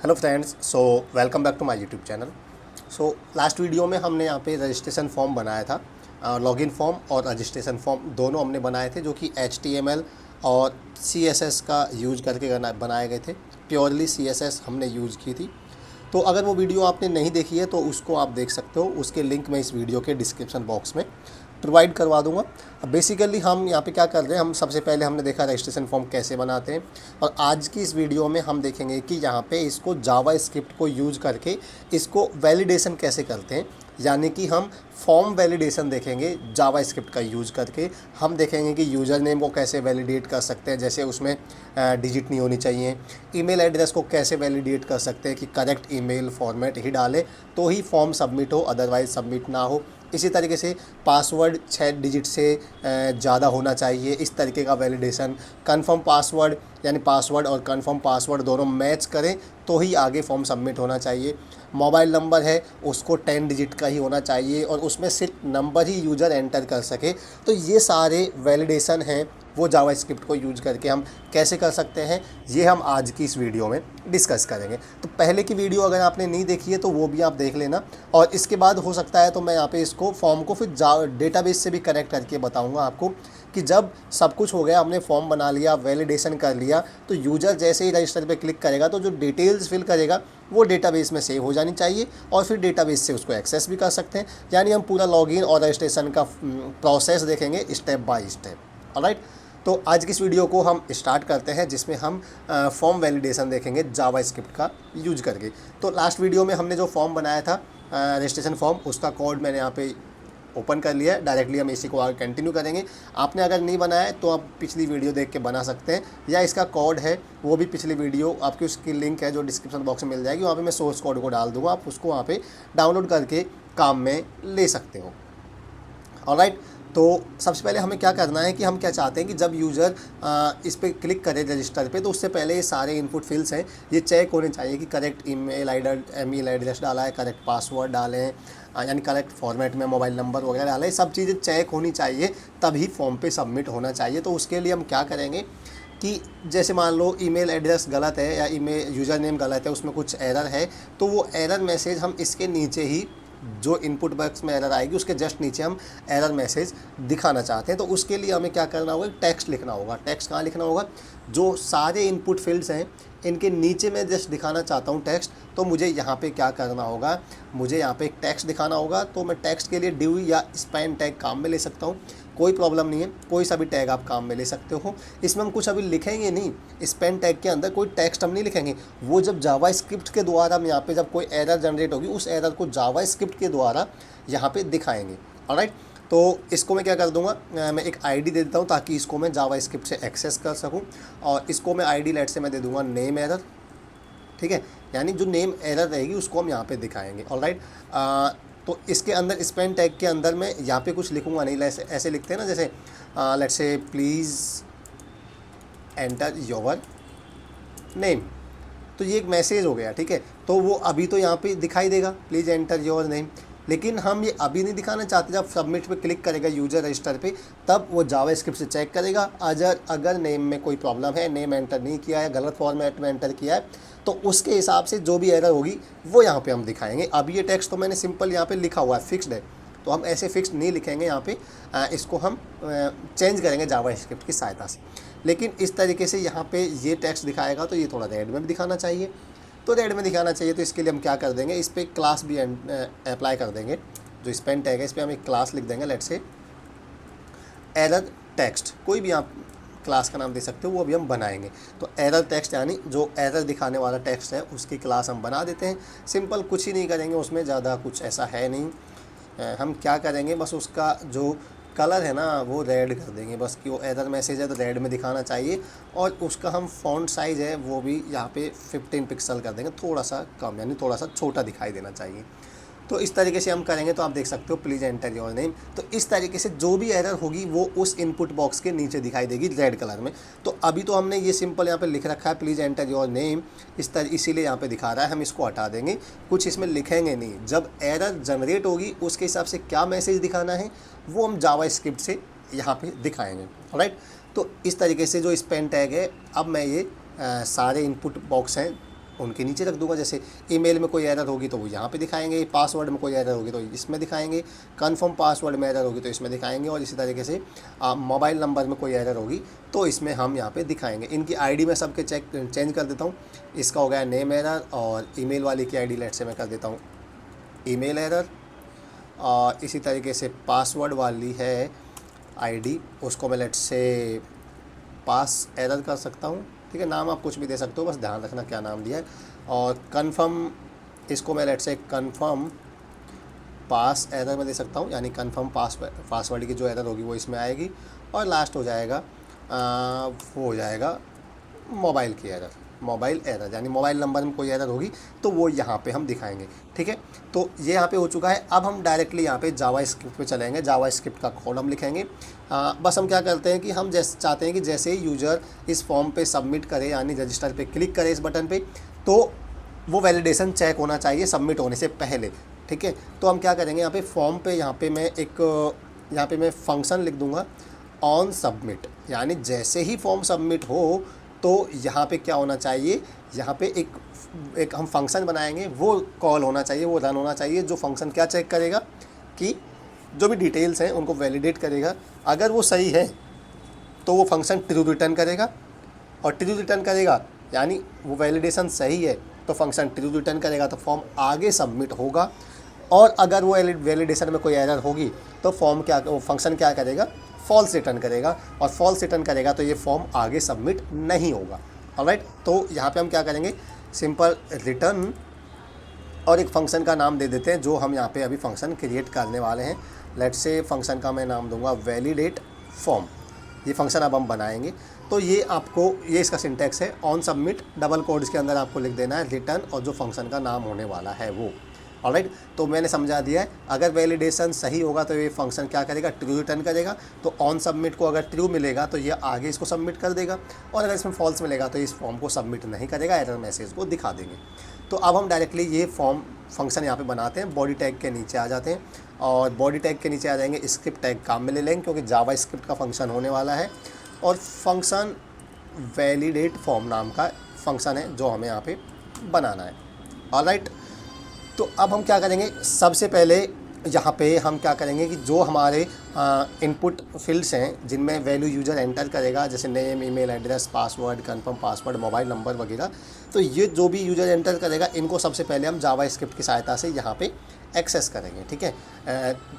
Hello friends, welcome back to my YouTube channel. Last video में हमने यहाँ पे रजिस्ट्रेशन फॉर्म बनाया था। लॉगिन फॉर्म और रजिस्ट्रेशन फॉर्म दोनों हमने बनाए थे, जो कि HTML और CSS का यूज करके बनाए गए थे। प्योरली CSS हमने यूज़ की थी। तो अगर वो वीडियो आपने नहीं देखी है तो उसको आप देख सकते हो। उसके लिंक मैं इस वीडियो के डिस्क्रिप्शन बॉक्स में प्रोवाइड करवा दूंगा। अब बेसिकली हम यहाँ पे क्या कर रहे हैं, हम सबसे पहले हमने देखा रजिस्ट्रेशन फॉर्म कैसे बनाते हैं, और आज की इस वीडियो में हम देखेंगे कि यहाँ पे इसको जावा स्क्रिप्ट को यूज़ करके इसको वैलिडेशन कैसे करते हैं। यानी कि हम फॉर्म वैलिडेशन देखेंगे जावा स्क्रिप्ट का यूज़ करके। हम देखेंगे कि यूज़र नेम को कैसे वैलिडेट कर सकते हैं, जैसे उसमें डिजिट नहीं होनी चाहिए। ईमेल एड्रेस को कैसे वैलिडेट कर सकते हैं कि करेक्ट ईमेल फॉर्मेट ही डालें तो ही फॉर्म सबमिट हो, अदरवाइज सबमिट ना हो। इसी तरीके से पासवर्ड 6 डिजिट से ज़्यादा होना चाहिए, इस तरीके का वैलिडेशन। कंफर्म पासवर्ड यानी पासवर्ड और कंफर्म पासवर्ड दोनों मैच करें तो ही आगे फॉर्म सबमिट होना चाहिए। मोबाइल नंबर है उसको 10 डिजिट का ही होना चाहिए और उसमें सिर्फ नंबर ही यूज़र एंटर कर सके। तो ये सारे वैलिडेशन हैं, वो जावा स्क्रिप्ट को यूज करके हम कैसे कर सकते हैं, ये हम आज की इस वीडियो में डिस्कस करेंगे। तो पहले की वीडियो अगर आपने नहीं देखी है तो वो भी आप देख लेना, और इसके बाद हो सकता है तो मैं यहाँ पे इसको फॉर्म को फिर डेटाबेस से भी कनेक्ट करके बताऊँगा आपको कि जब सब कुछ हो गया, हमने फॉर्म बना लिया, वैलिडेशन कर लिया, तो यूज़र जैसे ही रजिस्टर पे क्लिक करेगा तो जो डिटेल्स फिल करेगा वो डेटाबेस में सेव हो जानी चाहिए, और फिर डेटाबेस से उसको एक्सेस भी कर सकते हैं। यानी हम पूरा लॉगिन और रजिस्ट्रेशन का प्रोसेस देखेंगे स्टेप बाय स्टेप। ऑलराइट, तो आज की इस वीडियो को हम स्टार्ट करते हैं, जिसमें हम फॉर्म वैलिडेशन देखेंगे जावा स्क्रिप्ट का यूज करके। तो लास्ट वीडियो में हमने जो फॉर्म बनाया था रजिस्ट्रेशन फॉर्म, उसका कोड मैंने यहाँ पे ओपन कर लिया है। डायरेक्टली हम इसी को आगे कंटिन्यू करेंगे। आपने अगर नहीं बनाया है तो आप पिछली वीडियो देख के बना सकते हैं, या इसका कोड है वो भी पिछली वीडियो आपकी, उसकी लिंक है जो डिस्क्रिप्शन बॉक्स में मिल जाएगी, वहाँ पे मैं सोर्स कोड को डाल दूँगा, आप उसको वहाँ पे डाउनलोड करके काम में ले सकते हो। ऑलराइट, तो सबसे पहले हमें क्या करना है कि हम क्या चाहते हैं कि जब यूज़र इस पर क्लिक करे रजिस्टर पे, तो उससे पहले ये सारे इनपुट फील्ड्स हैं ये चेक होने चाहिए कि करेक्ट ईमेल एड्रेस डाला है, करेक्ट पासवर्ड डाले हैं, यानी करेक्ट फॉर्मेट में मोबाइल नंबर वगैरह डाले, सब चीज़ें चेक होनी चाहिए, तभी फॉर्म पे सबमिट होना चाहिए। तो उसके लिए हम क्या करेंगे कि जैसे मान लो ईमेल एड्रेस गलत है या ईमेल यूज़र नेम गलत है, उसमें कुछ एरर है, तो वो एरर मैसेज हम इसके नीचे ही, जो इनपुट बॉक्स में एरर आएगी उसके जस्ट नीचे हम एरर मैसेज दिखाना चाहते हैं। तो उसके लिए हमें क्या करना होगा, टेक्स्ट लिखना होगा। टेक्स्ट कहाँ लिखना होगा, जो सारे इनपुट फील्ड्स हैं इनके नीचे मैं जस्ट दिखाना चाहता हूँ टेक्स्ट, तो मुझे यहाँ पे क्या करना होगा, मुझे यहाँ पे एक टेक्स्ट दिखाना होगा। तो मैं टेक्स्ट के लिए डिव या स्पैन टैग काम में ले सकता हूँ, कोई प्रॉब्लम नहीं है, कोई सा भी टैग आप काम में ले सकते हो। इसमें हम कुछ अभी लिखेंगे नहीं, स्पैन टैग के अंदर कोई टेक्स्ट हम नहीं लिखेंगे, वो जब जावा स्क्रिप्ट के द्वारा हम यहाँ पे जब कोई एरर जनरेट होगी, उस एरर को जावा स्क्रिप्ट के द्वारा यहाँ पे दिखाएंगे। ऑलराइट, तो इसको मैं क्या कर दूंगा, मैं एक आईडी दे देता हूँ ताकि इसको मैं जावा स्क्रिप्ट से एक्सेस कर सकूँ, और इसको मैं आईडी लेट से मैं दे दूंगा नेम एरर। ठीक है, यानी जो नेम एरर रहेगी उसको हम यहाँ पे दिखाएंगे। ऑलराइट, तो इसके अंदर स्पेन टैग के अंदर मैं यहाँ पे कुछ लिखूंगा नहीं, ऐसे लिखते हैं ना, जैसे let's say please enter your name, तो ये एक मैसेज हो गया। ठीक है, तो वो अभी तो यहाँ पे दिखाई देगा प्लीज़ एंटर योर नेम, लेकिन हम ये अभी नहीं दिखाना चाहते। जब सबमिट पे क्लिक करेगा यूज़र रजिस्टर पे, तब वो जावा स्क्रिप्ट से चेक करेगा, अगर नेम में कोई प्रॉब्लम है, नेम एंटर नहीं किया है, गलत फॉर्मेट में एंटर किया है, तो उसके हिसाब से जो भी एरर होगी वो यहाँ पे हम दिखाएंगे। अब ये टेक्स्ट तो मैंने सिंपल यहाँ पे लिखा हुआ है, फिक्स्ड है, तो हम ऐसे फिक्स्ड नहीं लिखेंगे यहाँ पे, इसको हम चेंज करेंगे जावा स्क्रिप्ट की सहायता से। लेकिन इस तरीके से यहाँ पे ये टेक्स्ट दिखाएगा, तो ये थोड़ा रेड में भी दिखाना चाहिए। तो रेड में दिखाना चाहिए, तो इसके लिए हम क्या कर देंगे, इस पर क्लास भी अप्लाई कर देंगे। जो स्पेन टैग है इस पर हम एक क्लास लिख देंगे, लेट से एरर टेक्स्ट, कोई भी आप क्लास का नाम दे सकते हो, वो अभी हम बनाएंगे। तो एरर टेक्स्ट यानी जो एरर दिखाने वाला टेक्स्ट है उसकी क्लास हम बना देते हैं। सिंपल, कुछ ही नहीं करेंगे उसमें, ज़्यादा कुछ ऐसा है नहीं। हम क्या करेंगे, बस उसका जो कलर है ना वो रेड कर देंगे, बस कि वो एरर मैसेज है तो रेड में दिखाना चाहिए, और उसका हम फ़ॉन्ट साइज़ है वो भी यहाँ पे 15 पिक्सल कर देंगे, थोड़ा सा कम, यानी थोड़ा सा छोटा दिखाई देना चाहिए। तो इस तरीके से हम करेंगे, तो आप देख सकते हो प्लीज़ एंटर योर नेम। तो इस तरीके से जो भी एरर होगी वो उस इनपुट बॉक्स के नीचे दिखाई देगी रेड कलर में। तो अभी तो हमने ये सिंपल यहाँ पे लिख रखा है प्लीज़ एंटर योर नेम, इसीलिए यहाँ पे दिखा रहा है, हम इसको हटा देंगे, कुछ इसमें लिखेंगे नहीं। जब एरर जनरेट होगी उसके हिसाब से क्या मैसेज दिखाना है वो हम जावा स्क्रिप्ट से यहाँ पे दिखाएंगे। राइट, तो इस तरीके से जो स्पेन टैग है, अब मैं ये सारे इनपुट बॉक्स हैं उनके नीचे रख दूंगा। जैसे ईमेल में कोई एरर होगी तो वो यहाँ पे दिखाएंगे, पासवर्ड में कोई एरर होगी तो इसमें दिखाएंगे, कन्फर्म पासवर्ड में एरर होगी तो इसमें दिखाएंगे, और इसी तरीके से मोबाइल नंबर में कोई एरर होगी तो इसमें हम यहाँ पे दिखाएंगे। इनकी आईडी में सबके चेंज कर देता हूँ। इसका हो गया नेम एरर, और ईमेल वाले की आईडी लेट से मैं कर देता हूँ ईमेल एरर, और इसी तरीके से पासवर्ड वाली है आईडी, उसको मैं लेट से पास एरर कर सकता हूँ। ठीक है, नाम आप कुछ भी दे सकते हो, बस ध्यान रखना क्या नाम दिया है। और कन्फर्म, इसको मैं लेट से कन्फर्म पास एरर में दे सकता हूँ, यानी कन्फर्म पासवर्ड की जो एरर होगी वो इसमें आएगी। और लास्ट हो जाएगा वो हो जाएगा मोबाइल की एरर, मोबाइल एरर, यानी मोबाइल नंबर में कोई एरर होगी तो वो यहाँ पे हम दिखाएंगे। ठीक है, तो ये यहाँ पे हो चुका है। अब हम डायरेक्टली यहाँ पे जावा स्क्रिप्ट पे चलेंगे, जावा स्क्रिप्ट का कोड हम लिखेंगे। बस हम क्या करते हैं कि हम जैसे चाहते हैं कि जैसे ही यूज़र इस फॉर्म पे सबमिट करे, यानी रजिस्टर पे क्लिक करे इस बटन पे, तो वो वैलिडेशन चेक होना चाहिए सबमिट होने से पहले। ठीक है, तो हम क्या करेंगे, यहाँ पे फॉर्म पे यहाँ पे मैं फंक्शन लिख दूँगा ऑन सबमिट, यानी जैसे ही फॉर्म सबमिट हो तो यहाँ पे क्या होना चाहिए, यहाँ पे एक हम फंक्शन बनाएंगे, वो कॉल होना चाहिए, वो रन होना चाहिए। जो फंक्शन क्या चेक करेगा कि जो भी डिटेल्स हैं उनको वैलिडेट करेगा। अगर वो सही है तो वो फंक्शन ट्रू रिटर्न करेगा, और ट्रू रिटर्न करेगा यानी वो वैलिडेशन सही है तो फंक्शन ट्रू रिटर्न करेगा, तो फॉर्म आगे सबमिट होगा। और अगर वो वैलिडेशन में कोई एरर होगी तो वो फंक्शन क्या करेगा, फॉल्स रिटर्न करेगा, और फॉल्स रिटर्न करेगा तो ये फॉर्म आगे सबमिट नहीं होगा। ऑलराइट, तो यहाँ पे हम क्या करेंगे, सिंपल रिटर्न और एक फंक्शन का नाम दे देते हैं जो हम यहाँ पे अभी फंक्शन क्रिएट करने वाले हैं। लेट्स से फंक्शन का मैं नाम दूंगा वैलिडेट फॉर्म। ये फंक्शन अब हम बनाएंगे। तो ये इसका सिंटैक्स है, ऑन सबमिट डबल कोड्स के अंदर आपको लिख देना है रिटर्न और जो फंक्शन का नाम होने वाला है वो। ऑलराइट, तो मैंने समझा दिया है। अगर वैलिडेशन सही होगा तो ये फंक्शन क्या करेगा, ट्रू रिटर्न करेगा। तो ऑन सबमिट को अगर ट्रू मिलेगा तो ये आगे इसको सबमिट कर देगा, और अगर इसमें फॉल्स मिलेगा तो इस फॉर्म को सबमिट नहीं करेगा, एरर मैसेज को दिखा देंगे। तो अब हम डायरेक्टली ये फंक्शन यहाँ पे बनाते हैं। बॉडी टैग के नीचे आ जाते हैं, और बॉडी टैग के नीचे आ जाएंगे, स्क्रिप्ट टैग काम में ले लेंगे क्योंकि जावा स्क्रिप्ट का फंक्शन होने वाला है। और फंक्शन वैलिडेट फॉर्म नाम का फंक्शन है जो हमें यहाँ पे बनाना है। ऑलराइट, तो अब हम क्या करेंगे, सबसे पहले यहाँ पे हम क्या करेंगे कि जो हमारे इनपुट फील्ड्स हैं जिनमें वैल्यू यूज़र एंटर करेगा, जैसे name, email address, password, confirm password, mobile number वगैरह, तो ये जो भी यूज़र एंटर करेगा इनको सबसे पहले हम जावा स्क्रिप्ट की सहायता से यहाँ पे एक्सेस करेंगे। ठीक है,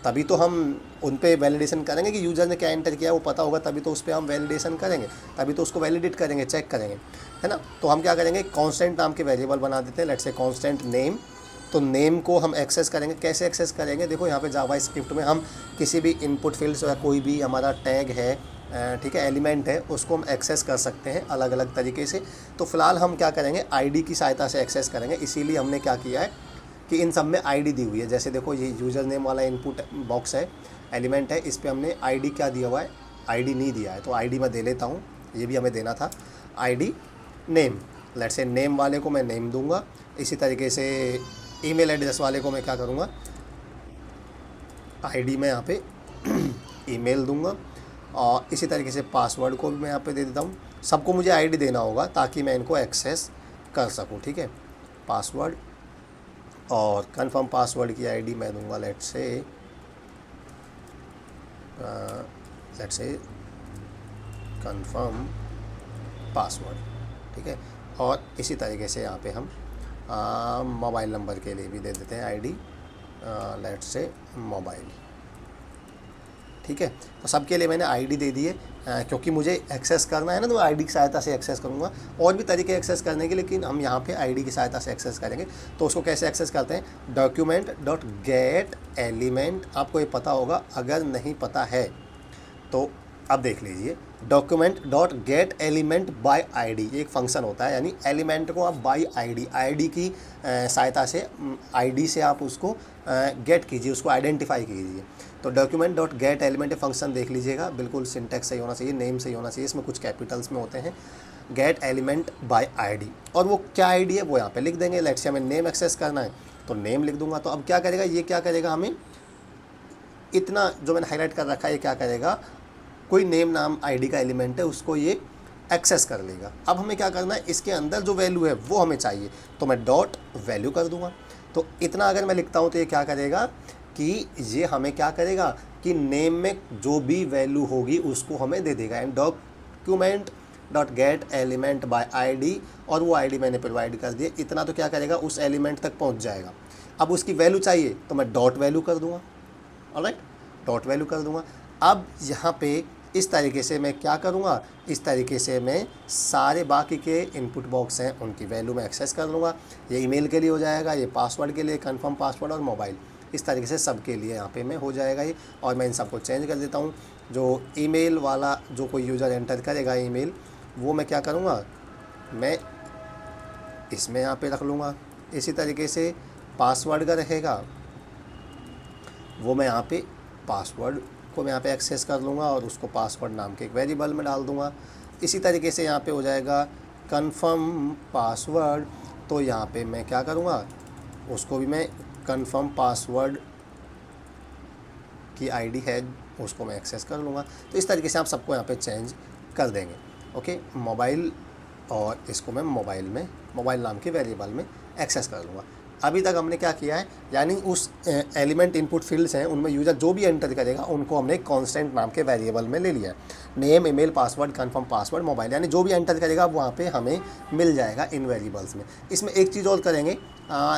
तभी तो हम उन पे वैलिडेशन करेंगे कि यूज़र ने क्या एंटर किया वो पता होगा, तभी तो उस पर हम वैलिडेशन करेंगे, तभी तो उसको वैलिडेट करेंगे, चेक करेंगे, है ना। तो हम क्या करेंगे, कॉन्स्टेंट नाम के वेरिएबल बना देते हैं, लेट्स से कॉन्स्टेंट नेम। तो नेम को हम एक्सेस करेंगे, कैसे एक्सेस करेंगे, देखो यहाँ पे जावा स्क्रिप्ट में हम किसी भी इनपुट फील्ड्स या कोई भी हमारा टैग है, ठीक है, एलिमेंट है, उसको हम एक्सेस कर सकते हैं अलग अलग तरीके से। तो फिलहाल हम क्या करेंगे, आईडी की सहायता से एक्सेस करेंगे। इसीलिए हमने क्या किया है कि इन सब में आईडी दी हुई है। जैसे देखो ये यूज़र नेम वाला इनपुट बॉक्स है, एलिमेंट है, इस पर हमने आईडी क्या दिया हुआ है, आईडी नहीं दिया है, तो आईडी मैं दे लेता हूँ, ये भी हमें देना था, ID name. Let's say name वाले को मैं नेम दूंगा। इसी तरीके से ईमेल एड्रेस वाले को मैं क्या करूँगा, आईडी में यहाँ पे ईमेल दूंगा, और इसी तरीके से पासवर्ड को भी मैं यहाँ पे दे देता हूँ। सबको मुझे आईडी देना होगा ताकि मैं इनको एक्सेस कर सकूँ। ठीक है, पासवर्ड और कंफर्म पासवर्ड की आईडी मैं दूंगा लेट्स से कंफर्म पासवर्ड। ठीक है, और इसी तरीके से यहाँ पे हम मोबाइल नंबर के लिए भी दे देते हैं आईडी, लेट्स से मोबाइल। ठीक है, तो सबके लिए मैंने आईडी दे दी है, क्योंकि मुझे एक्सेस करना है ना, तो आईडी की सहायता से एक्सेस करूँगा। और भी तरीके एक्सेस करने के, लेकिन हम यहाँ पे आईडी की सहायता से एक्सेस करेंगे। तो उसको कैसे एक्सेस करते हैं, document.getElement, आपको ये पता होगा, अगर नहीं पता है तो अब देख लीजिए। document.getElement by ID, ये एक फंक्शन होता है, यानी एलिमेंट को आप बाई आईडी की सहायता से, आईडी से आप उसको गेट कीजिए, उसको आइडेंटिफाई कीजिए। तो document.getElement फंक्शन देख लीजिएगा, बिल्कुल सिंटैक्स सही होना चाहिए, नेम सही होना चाहिए, इसमें कुछ कैपिटल्स में होते हैं, गेट एलिमेंट बाय आईडी। और वो क्या आईडी है वो यहाँ पे लिख देंगे। लेट्स से हमें नेम एक्सेस करना है तो नेम लिख दूंगा। तो अब क्या करेगा, ये क्या करेगा, हमें इतना जो मैंने हाईलाइट कर रखा है ये क्या करेगा, कोई नेम नाम आईडी का एलिमेंट है उसको ये एक्सेस कर लेगा। अब हमें क्या करना है, इसके अंदर जो वैल्यू है वो हमें चाहिए, तो मैं डॉट वैल्यू कर दूंगा। तो इतना अगर मैं लिखता हूँ तो ये क्या करेगा कि ये हमें क्या करेगा कि नेम में जो भी वैल्यू होगी उसको हमें दे देगा। And document dot gate element by ID, और वो आईडी मैंने प्रोवाइड कर दिया। इतना तो क्या करेगा, उस एलिमेंट तक पहुंच जाएगा। अब उसकी वैल्यू चाहिए तो मैं डॉट वैल्यू कर दूंगा। ऑलराइट, डॉट वैल्यू कर दूंगा। अब यहाँ पे इस तरीके से मैं क्या करूँगा, इस तरीके से मैं सारे बाकी के इनपुट बॉक्स हैं उनकी वैल्यू में एक्सेस कर लूँगा। ये ईमेल के लिए हो जाएगा, ये पासवर्ड के लिए कंफर्म पासवर्ड और मोबाइल, इस तरीके से सबके लिए यहाँ पे मैं हो जाएगा ये। और मैं इन सबको चेंज कर देता हूँ। जो ईमेल वाला जो कोई यूज़र एंटर करेगा ईमेल, वो मैं क्या करूँगा, मैं इसमें यहाँ पे रख लूँगा। इसी तरीके से पासवर्ड का रहेगा, वो मैं यहाँ पे पासवर्ड को मैं यहाँ पे एक्सेस कर लूँगा और उसको पासवर्ड नाम के एक वेरिएबल में डाल दूँगा। इसी तरीके से यहाँ पे हो जाएगा कंफर्म पासवर्ड, तो यहाँ पे मैं क्या करूँगा, उसको भी मैं कंफर्म पासवर्ड की आईडी है उसको मैं एक्सेस कर लूँगा। तो इस तरीके से आप सबको यहाँ पे चेंज कर देंगे। ओके, मोबाइल, और इसको मैं मोबाइल नाम के वेरिएबल में एक्सेस कर लूँगा। अभी तक हमने क्या किया है, यानी उस एलिमेंट इनपुट फील्ड्स हैं उनमें यूज़र जो भी एंटर करेगा उनको हमने कांस्टेंट नाम के वेरिएबल में ले लिया है। Name, email, password, confirm password, mobile, यानी जो भी एंटर करेगा वहाँ पे हमें मिल जाएगा इन वेरिएबल्स में। इसमें एक चीज़ और करेंगे,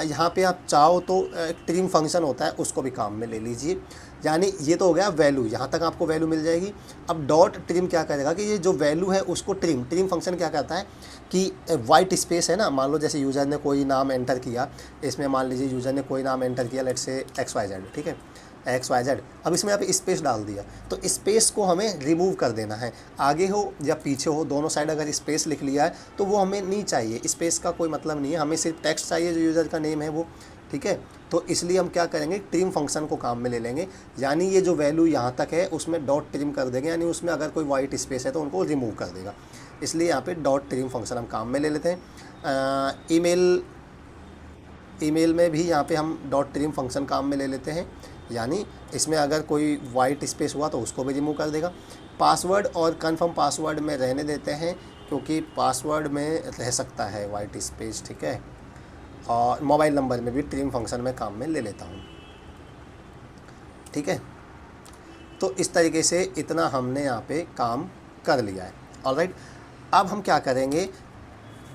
यहाँ पे आप चाहो तो ट्रिम फंक्शन होता है, उसको भी काम में ले लीजिए। यानी ये तो हो गया वैल्यू, यहाँ तक आपको वैल्यू मिल जाएगी। अब डॉट ट्रिम क्या करेगा कि ये जो वैल्यू है उसको ट्रिम फंक्शन क्या करता है कि वाइट स्पेस है ना, मान लो जैसे यूज़र ने कोई नाम एंटर किया, इसमें मान लीजिए यूज़र ने कोई नाम एंटर किया, लेट्स से XYZ, ठीक है, XYZ। अब इसमें यहाँ पे स्पेस डाल दिया, तो स्पेस को हमें रिमूव कर देना है। आगे हो या पीछे हो, दोनों साइड अगर स्पेस लिख लिया है तो वो हमें नहीं चाहिए। स्पेस का कोई मतलब नहीं है, हमें सिर्फ टेक्स्ट चाहिए जो यूज़र का नेम है वो, ठीक है। तो इसलिए हम क्या करेंगे, ट्रिम फंक्शन को काम में ले लेंगे। यानी ये जो वैल्यू यहाँ तक है उसमें डॉट ट्रिम कर देंगे, यानी उसमें अगर कोई वाइट स्पेस है तो उनको रिमूव कर देगा। इसलिए यहाँ पे डॉट ट्रिम फंक्शन हम काम में ले लेते हैं। ईमेल में भी यहाँ पे हम डॉट ट्रिम फंक्शन काम में ले लेते हैं, यानी इसमें अगर कोई वाइट स्पेस हुआ तो उसको भी रिमूव कर देगा। पासवर्ड और कंफर्म पासवर्ड में रहने देते हैं क्योंकि पासवर्ड में रह सकता है वाइट स्पेस, ठीक है। और मोबाइल नंबर में भी ट्रिम फंक्शन में काम में ले लेता हूँ, ठीक है। तो इस तरीके से इतना हमने यहाँ पे काम कर लिया है। ऑलराइट, अब हम क्या करेंगे,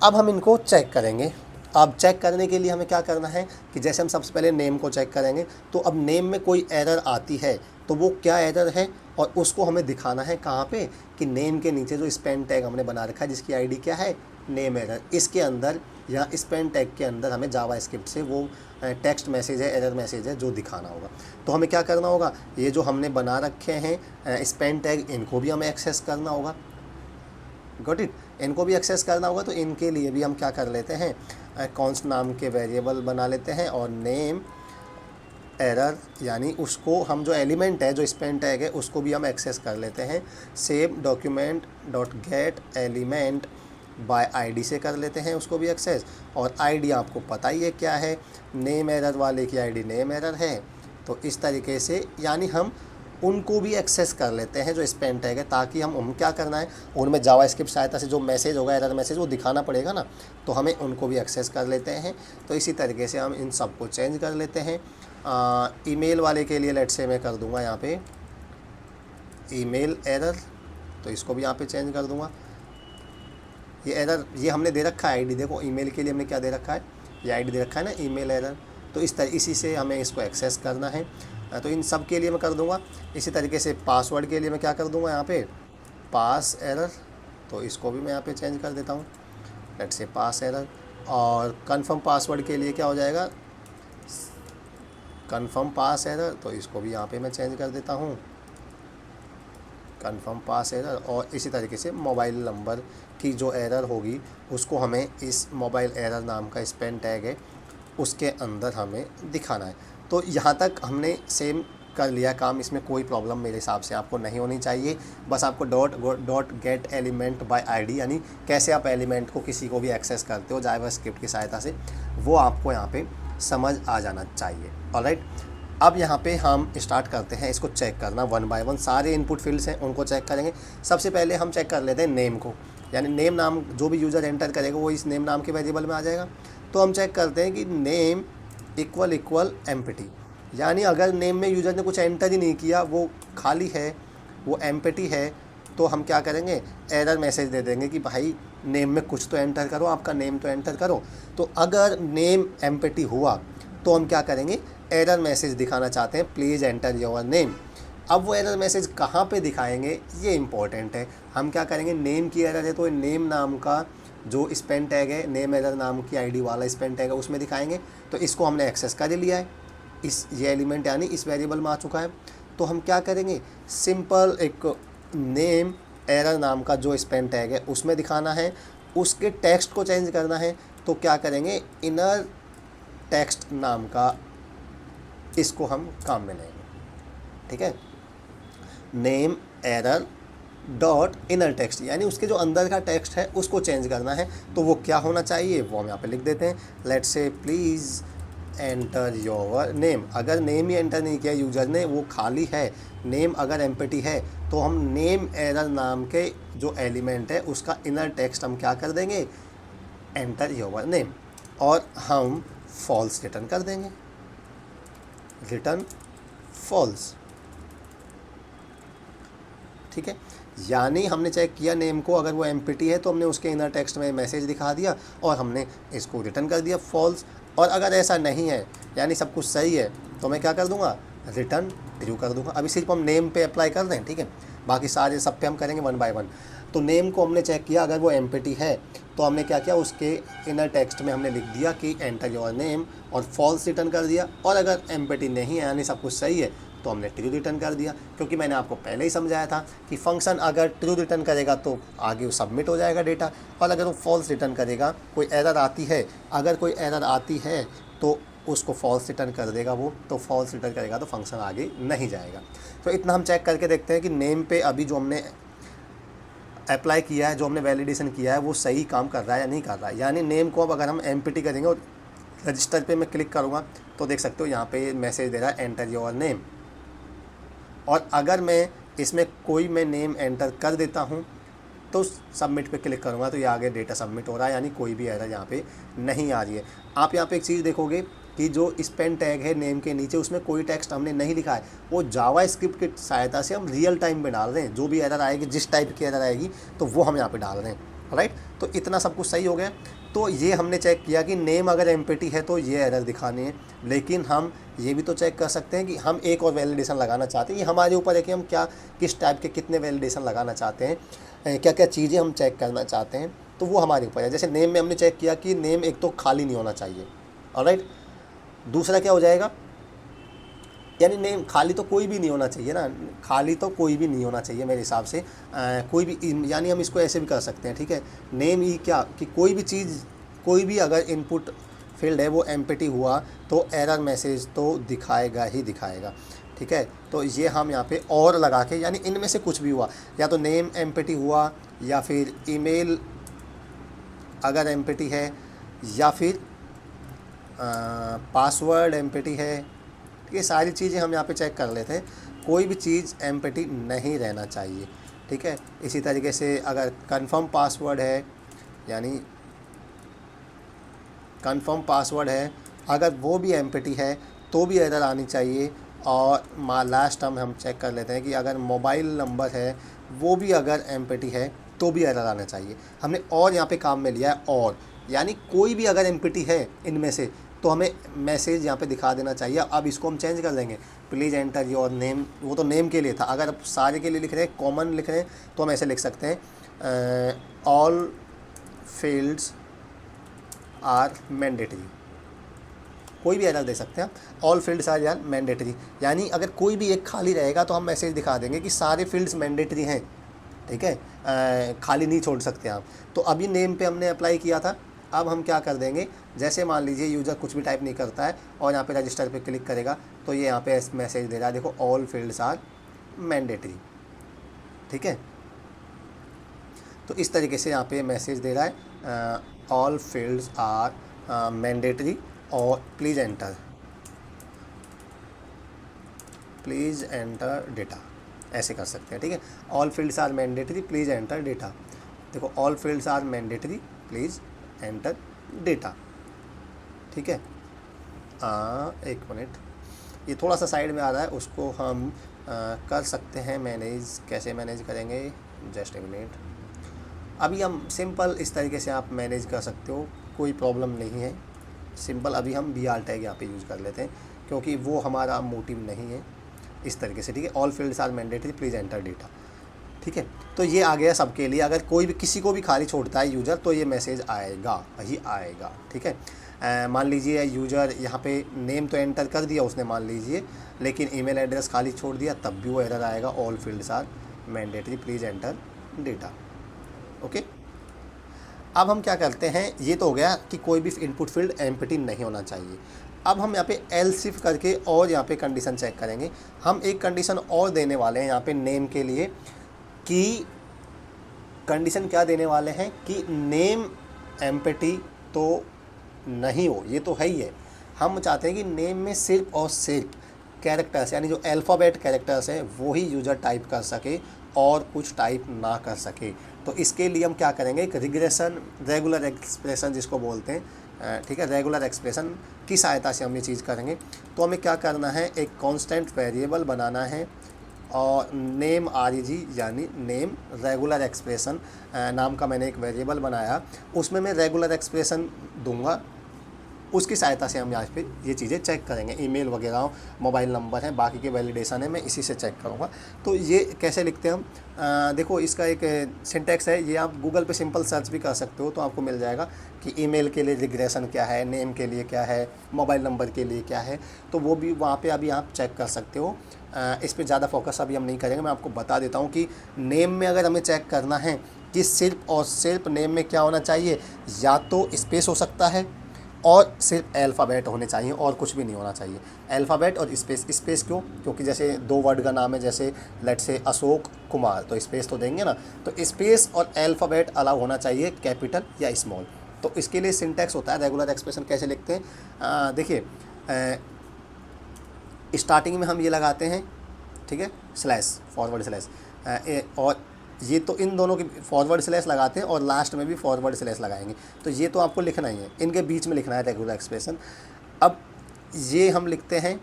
अब हम इनको चेक करेंगे। अब चेक करने के लिए हमें क्या करना है कि जैसे हम सबसे पहले नेम को चेक करेंगे, तो अब नेम में कोई एरर आती है तो वो क्या एरर है और उसको हमें दिखाना है कहाँ पे, कि नेम के नीचे जो स्पेन टैग हमने बना रखा है जिसकी आईडी क्या है, नेम एरर, इसके अंदर या स्पेन टैग के अंदर हमें जावास्क्रिप्ट से वो टेक्स्ट मैसेज है, एरर मैसेज है जो दिखाना होगा। तो हमें क्या करना होगा, ये जो हमने बना रखे हैं स्पेन टैग, इनको भी हमें एक्सेस करना होगा। गॉट इट, इनको भी एक्सेस करना होगा। तो इनके लिए भी हम क्या कर लेते हैं, कॉन्स्ट नाम के वेरिएबल बना लेते हैं और नेम एरर, यानी उसको हम जो एलिमेंट है जो स्पेन टैग है उसको भी हम एक्सेस कर लेते हैं। Same document dot gate element by ID से कर लेते हैं उसको भी एक्सेस। और आईडी आपको पता ही है क्या है, नेम एरर वाले की आईडी नेम एरर है। तो इस तरीके से यानी हम उनको भी एक्सेस कर लेते हैं जो स्पेन टैग है, ताकि हम क्या करना है, उनमें जावास्क्रिप्ट सहायता से जो मैसेज होगा, एरर मैसेज, वो दिखाना पड़ेगा ना, तो हमें उनको भी एक्सेस कर लेते हैं। तो इसी तरीके से हम इन सब को चेंज कर लेते हैं। ईमेल वाले के लिए लेट्स से मैं कर दूंगा यहाँ पे ईमेल एरर, तो इसको भी यहाँ पे चेंज कर दूंगा। ये एरर ये हमने दे रखा है आईडी, देखो ईमेल के लिए हमने क्या दे रखा है, ये आईडी दे रखा है ना, ईमेल एरर। तो इसी से हमें इसको एक्सेस करना है। तो इन सब के लिए मैं कर दूंगा। इसी तरीके से पासवर्ड के लिए मैं क्या कर दूंगा, यहाँ पे पास एरर, तो इसको भी मैं यहाँ पे चेंज कर देता हूँ, लेट्स से पास एरर। और कंफर्म पासवर्ड के लिए क्या हो जाएगा, कंफर्म पास एरर, तो इसको भी यहाँ पे मैं चेंज कर देता हूँ, कंफर्म पास एरर। और इसी तरीके से मोबाइल नंबर की जो एरर होगी उसको हमें इस मोबाइल एरर नाम का स्पेन टैग है उसके अंदर हमें दिखाना है। तो यहाँ तक हमने सेम कर लिया काम, इसमें कोई प्रॉब्लम मेरे हिसाब से आपको नहीं होनी चाहिए। बस आपको dot gate element by ID, यानी कैसे आप एलिमेंट को किसी को भी एक्सेस करते हो जावास्क्रिप्ट की सहायता से, वो आपको यहाँ पे समझ आ जाना चाहिए। ऑलराइट, अब यहाँ पे हम स्टार्ट करते हैं इसको चेक करना वन बाय वन। सारे इनपुट फील्ड्स हैं उनको चेक करेंगे। सबसे पहले हम चेक कर लेते हैं नेम को। यानी नेम नाम जो भी यूज़र एंटर करेगा वो इस नेम नाम के वेरिएबल में आ जाएगा। तो हम चेक करते हैं कि नेम इक्वल इक्वल एम्प्टी, यानी अगर नेम में यूज़र ने कुछ एंटर ही नहीं किया, वो खाली है, वो एम्प्टी है, तो हम क्या करेंगे, एरर मैसेज दे देंगे कि भाई नेम में कुछ तो एंटर करो, आपका नेम तो एंटर करो। तो अगर नेम एम्प्टी हुआ तो हम क्या करेंगे, एरर मैसेज दिखाना चाहते हैं, प्लीज़ एंटर योर नेम। अब वो एरर मैसेज कहाँ पे दिखाएंगे ये इंपॉर्टेंट है। हम क्या करेंगे, नेम की एरर है तो नेम नाम का जो स्पेन टैग है, नेम एरर नाम की आईडी वाला स्पेन टैग है, उसमें दिखाएंगे। तो इसको हमने एक्सेस कर लिया है, ये एलिमेंट यानी इस वेरिएबल में आ चुका है। तो हम क्या करेंगे, सिंपल एक नेम एरर नाम का जो स्पेन टैग है उसमें दिखाना है, उसके टेक्स्ट को चेंज करना है। तो क्या करेंगे, इनर टेक्स्ट नाम का इसको हम काम में लेंगे, ठीक है। Name error dot inner text, यानी उसके जो अंदर का टेक्स्ट है उसको चेंज करना है। तो वो क्या होना चाहिए वो हम यहाँ पे लिख देते हैं, let's say please enter your name. अगर नेम ही एंटर नहीं किया यूज़र ने, वो खाली है, नेम अगर एम्प्टी है, तो हम नेम एरर नाम के जो एलिमेंट है उसका इनर टेक्स्ट हम क्या कर देंगे, एंटर योर नेम, और हम फॉल्स रिटर्न कर देंगे, रिटर्न फॉल्स, ठीक है। यानी हमने चेक किया नेम को, अगर वो एम्प्टी है तो हमने उसके इनर टेक्स्ट में मैसेज दिखा दिया और हमने इसको रिटर्न कर दिया फॉल्स। और अगर ऐसा नहीं है, यानी सब कुछ सही है, तो मैं क्या कर दूंगा, रिटर्न ट्रू कर दूंगा। अभी सिर्फ हम नेम पे अप्लाई कर दें, ठीक है, बाकी सारे सब पे हम करेंगे वन बाय वन। तो नेम को हमने चेक किया, अगर वो एम्प्टी है तो हमने क्या किया, उसके इनर टेक्स्ट में हमने लिख दिया कि एंटर योर नेम और फॉल्स रिटर्न कर दिया। और अगर एम्प्टी नहीं है यानी सब कुछ सही है तो हमने ट्रू रिटर्न कर दिया, क्योंकि मैंने आपको पहले ही समझाया था कि फंक्शन अगर ट्रू रिटर्न करेगा तो आगे वो सबमिट हो जाएगा डेटा, और अगर वो फॉल्स रिटर्न करेगा, कोई एरर आती है, अगर कोई एरर आती है तो उसको फॉल्स रिटर्न कर देगा वो, तो फॉल्स रिटर्न करेगा तो फंक्शन आगे नहीं जाएगा। तो इतना हम चेक करके देखते हैं कि नेम पे अभी जो हमने अप्लाई किया है, जो हमने वैलिडेशन किया है, वो सही काम कर रहा है या नहीं कर रहा है। यानी नेम को अब अगर हम एम्प्टी करेंगे और रजिस्टर पे मैं क्लिक करूँगा तो देख सकते हो यहाँ पे मैसेज दे रहा है एंटर योर नेम। और अगर मैं इसमें कोई मैं नेम एंटर कर देता हूँ तो सबमिट पे क्लिक करूँगा तो ये आगे डेटा सबमिट हो रहा है, यानी कोई भी एरर यहाँ पे नहीं आ रही है। आप यहाँ पे एक चीज़ देखोगे कि जो स्पेन टैग है नेम के नीचे, उसमें कोई टेक्स्ट हमने नहीं लिखा है, वो जावा स्क्रिप्ट की सहायता से हम रियल टाइम में डाल रहे हैं। जो भी एरर आएगी, जिस टाइप की एरर आएगी, तो वो हम यहाँ पे डाल रहे हैं, राइट। तो इतना सब कुछ सही हो गया। तो ये हमने चेक किया कि नेम अगर एम्प्टी है तो ये एरर दिखानी है, लेकिन हम ये भी तो चेक कर सकते हैं कि हम एक और वैलिडेशन लगाना चाहते हैं। ये हमारे ऊपर है कि हम क्या, किस टाइप के कितने वैलिडेशन लगाना चाहते हैं, क्या क्या चीज़ें हम चेक करना चाहते हैं, तो वो हमारे ऊपर है। जैसे नेम में हमने चेक किया कि नेम एक तो खाली नहीं होना चाहिए, ऑलराइट। दूसरा क्या हो जाएगा, यानी नेम खाली तो कोई भी नहीं होना चाहिए ना, खाली तो कोई भी नहीं होना चाहिए मेरे हिसाब से, कोई भी, यानी हम इसको ऐसे भी कर सकते हैं, ठीक है। नेम ही क्या कि कोई भी चीज़, कोई भी अगर इनपुट फील्ड है वो एम्प्टी हुआ तो एरर मैसेज तो दिखाएगा ही दिखाएगा, ठीक है। तो ये हम यहाँ पे और लगा के, यानी इनमें से कुछ भी हुआ, या तो नेम एम्प्टी हुआ, या फिर ईमेल अगर एम्प्टी है, या फिर पासवर्ड एम्प्टी है, ये सारी चीज़ें हम यहाँ पे चेक कर लेते हैं। कोई भी चीज़ एम्प्टी नहीं रहना चाहिए, ठीक है। इसी तरीके से अगर कंफर्म पासवर्ड है, यानी कंफर्म पासवर्ड है, अगर वो भी एम्प्टी है तो भी एरर आनी चाहिए। और लास्ट हम चेक कर लेते हैं कि अगर मोबाइल नंबर है वो भी अगर एम्प्टी है तो भी एरर आना चाहिए। हमने और यहाँ पे काम में लिया है और, यानी कोई भी अगर एम्प्टी है इनमें से तो हमें मैसेज यहाँ पे दिखा देना चाहिए। अब इसको हम चेंज कर देंगे, प्लीज़ एंटर योर नेम, वो तो नेम के लिए था। अगर आप सारे के लिए लिख रहे हैं, कॉमन लिख रहे हैं, तो हम ऐसे लिख सकते हैं, ऑल फील्ड्स आर मैंडेटरी। कोई भी एरर दे सकते हैं, ऑल फील्ड्स आर यार मैंडेटरी, यानी अगर कोई भी एक खाली रहेगा तो हम मैसेज दिखा देंगे कि सारे फील्ड्स मैंडेटरी हैं, ठीक है, खाली नहीं छोड़ सकते आप। तो अभी नेम पे हमने अप्लाई किया था, अब हम क्या कर देंगे, जैसे मान लीजिए यूज़र कुछ भी टाइप नहीं करता है और यहाँ पे रजिस्टर पे क्लिक करेगा तो ये यहाँ पे मैसेज दे रहा है, देखो ऑल फील्ड्स आर मैंडेटरी, ठीक है। तो इस तरीके से यहाँ पे मैसेज दे रहा है, ऑल फील्ड्स आर मैंडेटरी और प्लीज़ एंटर डेटा, ऐसे कर सकते हैं, ठीक है। All fields are mandatory, please enter data. देखो all fields are mandatory, please enter data. ठीक है, एक मिनट, ये थोड़ा सा साइड में आ रहा है, उसको हम कर सकते हैं मैनेज। कैसे मैनेज करेंगे, जस्ट ए मिनट। अभी हम सिंपल इस तरीके से आप मैनेज कर सकते हो, कोई प्रॉब्लम नहीं है। सिंपल अभी हम बी आर टैग यहाँ पे यूज़ कर लेते हैं, क्योंकि वो हमारा मोटिव नहीं है। इस तरीके से, ठीक है, all fields are mandatory, please enter data. ठीक है, तो ये आ गया सबके लिए। अगर कोई भी किसी को भी खाली छोड़ता है यूज़र, तो ये मैसेज आएगा ही आएगा। ठीक है, मान लीजिए यूज़र यहाँ पे नेम तो एंटर कर दिया उसने मान लीजिए, लेकिन ईमेल एड्रेस खाली छोड़ दिया, तब भी वो एरर आएगा, all fields are mandatory, please enter data. Okay, अब हम क्या करते हैं, ये तो हो गया कि कोई भी इनपुट फील्ड एम्प्टी नहीं होना चाहिए। अब हम यहाँ पे एल्स इफ करके और यहाँ पे कंडीशन चेक करेंगे। हम एक कंडीशन और देने वाले हैं यहाँ पे नेम के लिए, कि कंडीशन क्या देने वाले हैं कि नेम एम्प्टी तो नहीं हो, ये तो है ही है। हम चाहते हैं कि नेम में सिर्फ और सिर्फ कैरेक्टर्स, यानी जो अल्फ़ाबेट कैरेक्टर्स हैं वो ही यूज़र टाइप कर सके और कुछ टाइप ना कर सके। तो इसके लिए हम क्या करेंगे, एक रिग्रेशन, रेगुलर एक्सप्रेशन जिसको बोलते हैं, ठीक है, रेगुलर एक्सप्रेशन की सहायता से हम ये चीज़ करेंगे। तो हमें क्या करना है, एक कांस्टेंट वेरिएबल बनाना है और नेम REG यानी नेम रेगुलर एक्सप्रेशन नाम का मैंने एक वेरिएबल बनाया, उसमें मैं रेगुलर एक्सप्रेशन दूंगा। उसकी सहायता से हम यहाँ पे ये चीज़ें चेक करेंगे, ईमेल वगैरह, मोबाइल नंबर है, बाकी के वैलिडेशन है, मैं इसी से चेक करूँगा। तो ये कैसे लिखते हैं हम, देखो इसका एक सिंटैक्स है, ये आप गूगल पे सिंपल सर्च भी कर सकते हो तो आपको मिल जाएगा कि ईमेल के लिए रिग्रेशन क्या है, नेम के लिए क्या है, मोबाइल नंबर के लिए क्या है, तो वो भी वहाँ पे अभी आप चेक कर सकते हो। इस पर ज़्यादा फोकस अभी हम नहीं करेंगे। मैं आपको बता देता हूँ कि नेम में अगर हमें चेक करना है कि सिर्फ और सिर्फ नेम में क्या होना चाहिए, या तो स्पेस हो सकता है और सिर्फ अल्फ़ाबेट होने चाहिए और कुछ भी नहीं होना चाहिए। अल्फ़ाबेट और स्पेस। स्पेस क्यों, क्योंकि जैसे 2 वर्ड का नाम है, जैसे लेट्स से अशोक कुमार, तो स्पेस तो देंगे ना, तो स्पेस और अल्फ़ाबेट अलाउ होना चाहिए, कैपिटल या स्मॉल। तो इसके लिए सिंटैक्स होता है, रेगुलर एक्सप्रेशन कैसे लिखते हैं, देखिए स्टार्टिंग में हम ये लगाते हैं, ठीक है, स्लैश, फॉरवर्ड स्लैश, और ये तो इन दोनों की फॉरवर्ड स्लैश लगाते हैं और लास्ट में भी फॉरवर्ड स्लैश लगाएंगे। तो ये तो आपको लिखना ही है, इनके बीच में लिखना है रेगुलर एक्सप्रेशन। अब ये हम लिखते हैं,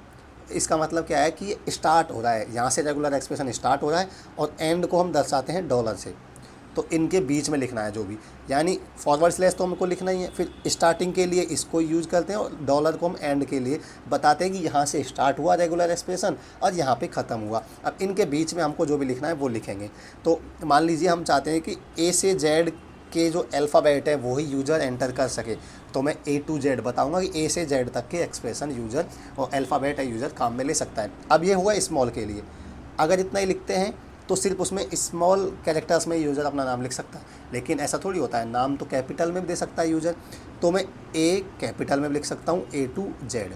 इसका मतलब क्या है कि ये स्टार्ट हो रहा है, यहाँ से रेगुलर एक्सप्रेशन स्टार्ट हो रहा है और एंड को हम दर्शाते हैं डॉलर से। तो इनके बीच में लिखना है जो भी, यानी फॉरवर्ड स्लैश तो हमको लिखना ही है, फिर स्टार्टिंग के लिए इसको यूज़ करते हैं और डॉलर को हम एंड के लिए बताते हैं कि यहाँ से स्टार्ट हुआ रेगुलर एक्सप्रेशन और यहाँ पे ख़त्म हुआ। अब इनके बीच में हमको जो भी लिखना है वो लिखेंगे। तो मान लीजिए हम चाहते हैं कि A से Z के जो अल्फ़ाबेट है वो ही यूज़र एंटर कर सके, तो मैं A to Z बताऊँगा कि A से Z तक के एक्सप्रेशन यूज़र और अल्फ़ाबेट है यूज़र काम में ले सकता है। अब ये हुआ स्मॉल के लिए, अगर इतना ही लिखते हैं तो सिर्फ उसमें स्मॉल कैरेक्टर्स में यूज़र अपना नाम लिख सकता है, लेकिन ऐसा थोड़ी होता है, नाम तो कैपिटल में भी दे सकता है यूज़र। तो मैं A कैपिटल में लिख सकता हूँ A to Z,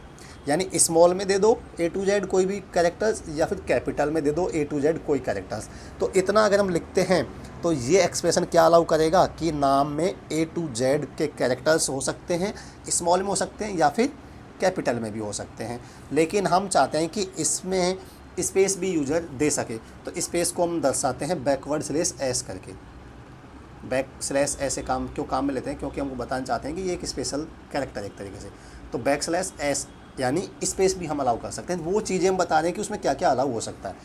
यानी स्मॉल में दे दो A to Z कोई भी कैरेक्टर्स, या फिर कैपिटल में दे दो A to Z कोई कैरेक्टर्स। तो इतना अगर हम लिखते हैं तो ये एक्सप्रेशन क्या अलाउ करेगा कि नाम में A to Z के कैरेक्टर्स हो सकते हैं, स्मॉल में हो सकते हैं या फिर कैपिटल में भी हो सकते हैं। लेकिन हम चाहते हैं कि इसमें स्पेस भी यूज़र दे सके, तो स्पेस को हम दर्शाते हैं बैकवर्ड स्लैश एस करके। बैक स्लैश ऐसे काम में लेते हैं क्योंकि हमको बताना चाहते हैं कि ये एक स्पेशल कैरेक्टर एक तरीके से। तो बैक स्लैश एस यानी स्पेस भी हम अलाउ कर सकते हैं। वो चीज़ें हम बता रहे हैं कि उसमें क्या क्या अलाउ हो सकता है,